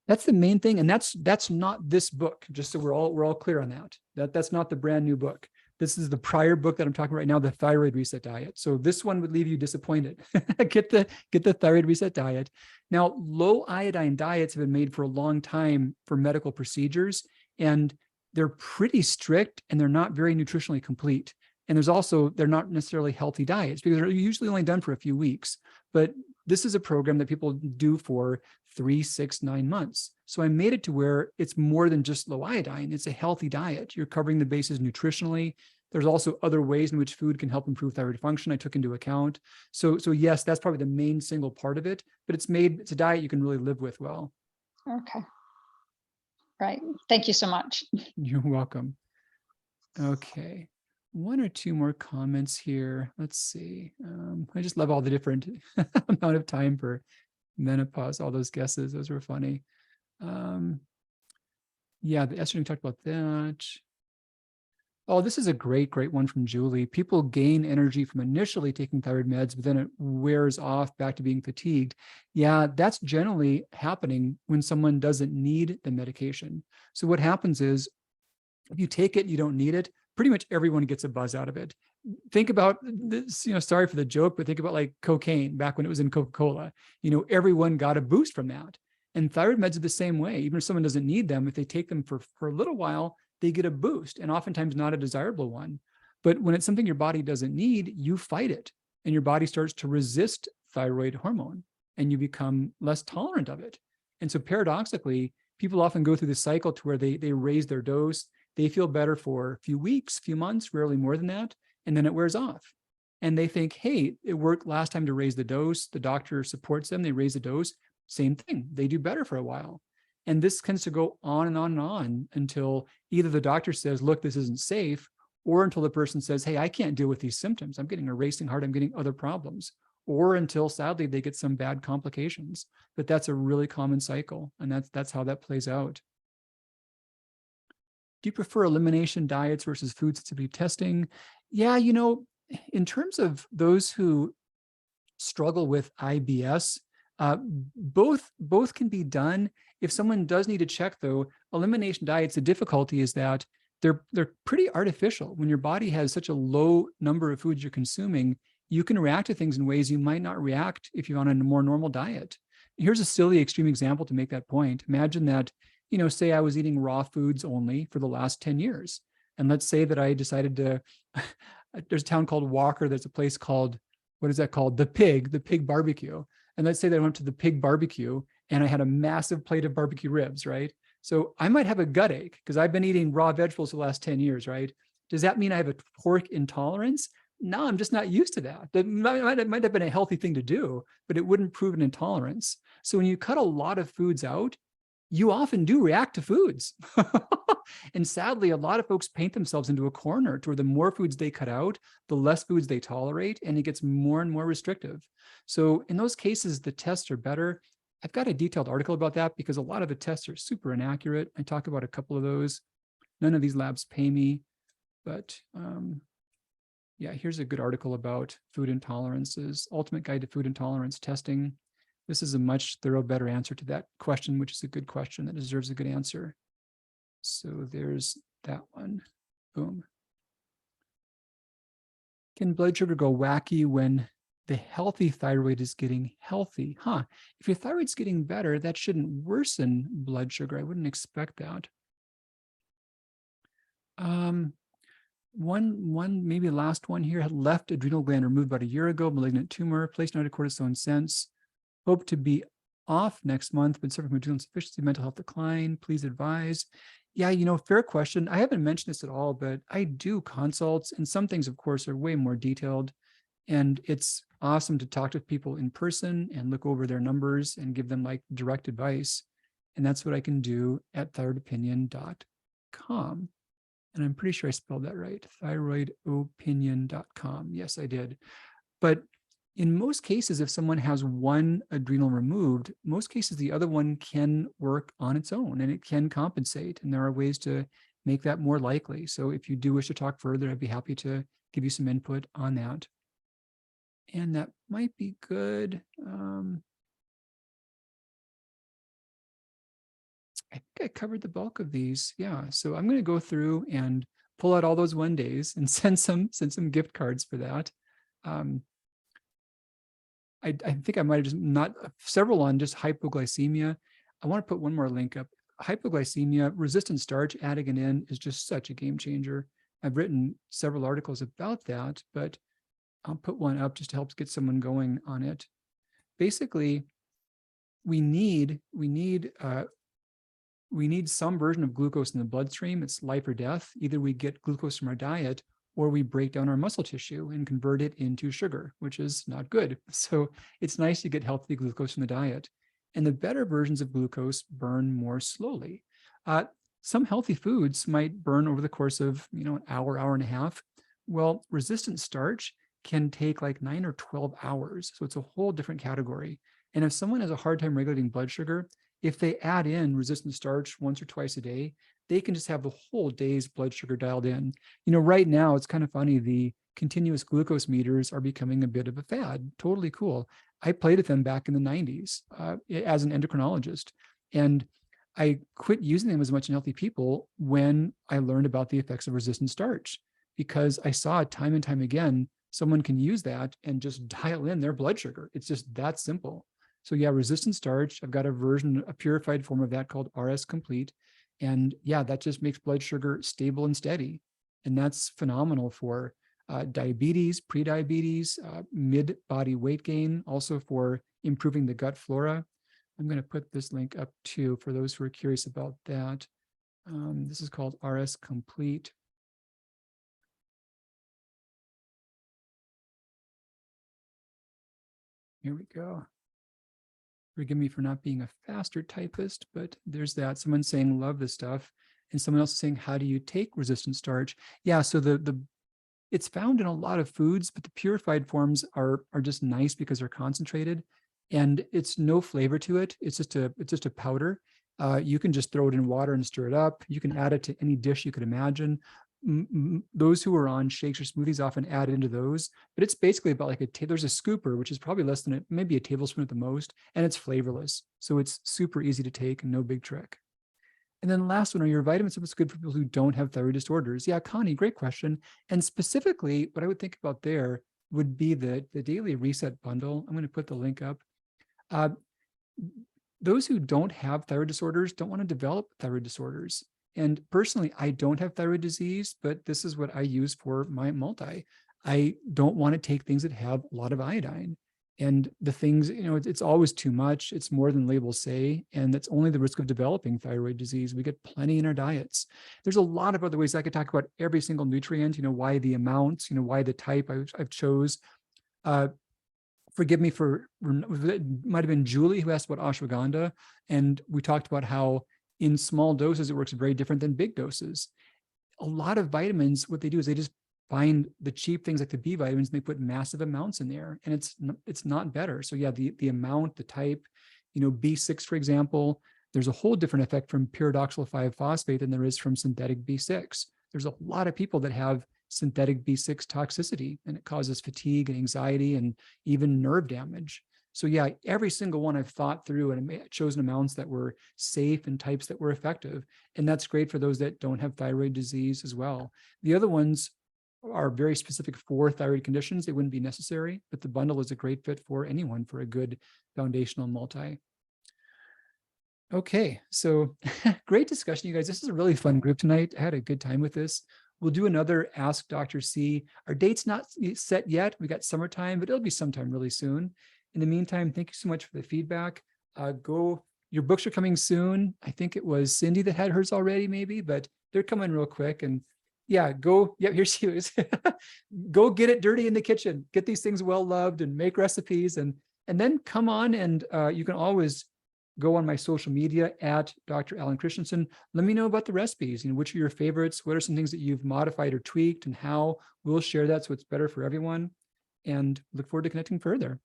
That's the main thing. And that's not this book, just so we're all clear on that. That's not the brand new book. This is the prior book that I'm talking about right now, the Thyroid Reset Diet. So this one would leave you disappointed. Get the Thyroid Reset Diet. Now, low iodine diets have been made for a long time for medical procedures, and they're pretty strict and they're not very nutritionally complete. And they're not necessarily healthy diets because they're usually only done for a few weeks. But this is a program that people do for 3, 6, 9 months. So I made it to where it's more than just low iodine. It's a healthy diet. You're covering the bases nutritionally. There's also other ways in which food can help improve thyroid function I took into account. So yes, that's probably the main single part of it, but it's a diet you can really live with well. Okay. Right. Thank you so much. You're welcome. Okay. 1 or 2 more comments here. Let's see. I just love all the different amount of time for menopause, all those guesses. Those were funny. Yeah, the estrogen, talked about that. Oh, this is a great one from Julie. People gain energy from initially taking thyroid meds, but then it wears off back to being fatigued. Yeah, that's generally happening when someone doesn't need the medication. So what happens is, if you take it and you don't need it, pretty much everyone gets a buzz out of it. Think about this, sorry for the joke, but think about like cocaine back when it was in Coca-Cola. Everyone got a boost from that. And thyroid meds are the same way. Even if someone doesn't need them, if they take them for a little while, they get a boost, and oftentimes not a desirable one. But when it's something your body doesn't need, you fight it, and your body starts to resist thyroid hormone, and you become less tolerant of it. And so paradoxically, people often go through this cycle to where they raise their dose, they feel better for a few weeks, few months, rarely more than that, and then it wears off. And they think, hey, it worked last time to raise the dose. The doctor supports them, they raise the dose, same thing, they do better for a while. And this tends to go on and on and on until either the doctor says, look, this isn't safe, or until the person says, hey, I can't deal with these symptoms. I'm getting a racing heart, I'm getting other problems, or until sadly they get some bad complications. But that's a really common cycle, and that's how that plays out. Do you prefer elimination diets versus food sensitivity testing? Yeah, in terms of those who struggle with IBS, both can be done. If someone does need to check, though, elimination diets, the difficulty is that they're pretty artificial. When your body has such a low number of foods you're consuming, you can react to things in ways you might not react if you're on a more normal diet. Here's a silly extreme example to make that point. Imagine that, say I was eating raw foods only for the last 10 years. And let's say that I decided to, there's a town called Walker, there's a place called, what is that called? The Pig Barbecue. And let's say that I went to the Pig Barbecue and I had a massive plate of barbecue ribs, right? So I might have a gut ache because I've been eating raw vegetables for the last 10 years, right? Does that mean I have a pork intolerance? No, I'm just not used to that. That might have been a healthy thing to do, but it wouldn't prove an intolerance. So when you cut a lot of foods out, you often do react to foods. And sadly, a lot of folks paint themselves into a corner to where the more foods they cut out, the less foods they tolerate, and it gets more and more restrictive. So in those cases, the tests are better. I've got a detailed article about that because a lot of the tests are super inaccurate. I talk about a couple of those. None of these labs pay me, but yeah, here's a good article about food intolerances, Ultimate Guide to Food Intolerance Testing. This is a much better answer to that question, which is a good question that deserves a good answer. So there's that one. Boom. Can blood sugar go wacky when the healthy thyroid is getting healthy? If your thyroid's getting better, that shouldn't worsen blood sugar. I wouldn't expect that. One maybe last one here, had left adrenal gland removed about a year ago, malignant tumor, placed no cortisone since. Hope to be off next month, but suffering from adrenal insufficiency, mental health decline. Please advise. Yeah, fair question. I haven't mentioned this at all, but I do consults, and some things, of course, are way more detailed. And it's awesome to talk to people in person and look over their numbers and give them like direct advice. And that's what I can do at thyroidopinion.com. And I'm pretty sure I spelled that right, thyroidopinion.com. Yes, I did. But in most cases, if someone has one adrenal removed, most cases, the other one can work on its own and it can compensate. And there are ways to make that more likely. So if you do wish to talk further, I'd be happy to give you some input on that. And that might be good. I think I covered the bulk of these. Yeah. So I'm going to go through and pull out all those 1 days and send some gift cards for that. I think I might have just not several on just hypoglycemia. I want to put one more link up. Hypoglycemia, resistant starch, adding it in is just such a game changer. I've written several articles about that, but I'll put one up just to help get someone going on it. Basically, we need some version of glucose in the bloodstream. It's life or death. Either we get glucose from our diet or we break down our muscle tissue and convert it into sugar, which is not good. So it's nice to get healthy glucose from the diet. And the better versions of glucose burn more slowly. Some healthy foods might burn over the course of, an hour, hour and a half. Well, resistant starch can take like 9 or 12 hours. So it's a whole different category. And if someone has a hard time regulating blood sugar, if they add in resistant starch once or twice a day, they can just have the whole day's blood sugar dialed in. Right now, it's kind of funny. The continuous glucose meters are becoming a bit of a fad. Totally cool. I played with them back in the 90s as an endocrinologist. And I quit using them as much in healthy people when I learned about the effects of resistant starch, because I saw it time and time again. Someone can use that and just dial in their blood sugar. It's just that simple. So yeah, resistant starch, I've got a purified form of that called RS Complete. And yeah, that just makes blood sugar stable and steady. And that's phenomenal for diabetes, prediabetes, mid-body weight gain, also for improving the gut flora. I'm going to put this link up too for those who are curious about that. This is called RS Complete. Here we go. Forgive me for not being a faster typist, but there's that. Someone saying, love this stuff. And someone else saying, how do you take resistant starch? Yeah, so it's found in a lot of foods, but the purified forms are just nice because they're concentrated, and it's no flavor to it. It's just a powder. You can just throw it in water and stir it up. You can add it to any dish you could imagine. Those who are on shakes or smoothies often add into those, but it's basically about like there's a scooper, which is probably less than maybe a tablespoon at the most, and it's flavorless. So it's super easy to take and no big trick. And then the last one, are your vitamin supplements good for people who don't have thyroid disorders? Yeah, Connie, great question. And specifically, what I would think about there would be the Daily Reset bundle. I'm going to put the link up. Those who don't have thyroid disorders don't want to develop thyroid disorders. And personally, I don't have thyroid disease, but this is what I use for my multi. I don't want to take things that have a lot of iodine. And the things, it's always too much. It's more than labels say. And that's only the risk of developing thyroid disease. We get plenty in our diets. There's a lot of other ways I could talk about every single nutrient, why the amounts, why the type I've chose. Forgive me for, it might have been Julie who asked about ashwagandha. And we talked about how in small doses, it works very different than big doses. A lot of vitamins, what they do is they just find the cheap things like the B vitamins, and they put massive amounts in there, and it's not better. So yeah, the amount, the type, B6, for example, there's a whole different effect from pyridoxal 5-phosphate than there is from synthetic B6. There's a lot of people that have synthetic B6 toxicity, and it causes fatigue and anxiety and even nerve damage. So yeah, every single one I've thought through and chosen amounts that were safe and types that were effective. And that's great for those that don't have thyroid disease as well. The other ones are very specific for thyroid conditions. They wouldn't be necessary, but the bundle is a great fit for anyone for a good foundational multi. Okay, so great discussion, you guys. This is a really fun group tonight. I had a good time with this. We'll do another Ask Dr. C. Our date's not set yet. We got summertime, but it'll be sometime really soon. In the meantime, thank you so much for the feedback. Your books are coming soon. I think it was Cindy that had hers already, maybe, but they're coming real quick. And yeah, here she is. Go get it dirty in the kitchen. Get these things well loved and make recipes, and then come on, and you can always go on my social media at Dr. Alan Christianson. Let me know about the recipes. Which are your favorites? What are some things that you've modified or tweaked, and how? We'll share that so it's better for everyone. And look forward to connecting further.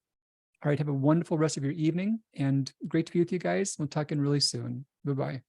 All right, have a wonderful rest of your evening, and great to be with you guys. We'll talk in really soon. Bye-bye.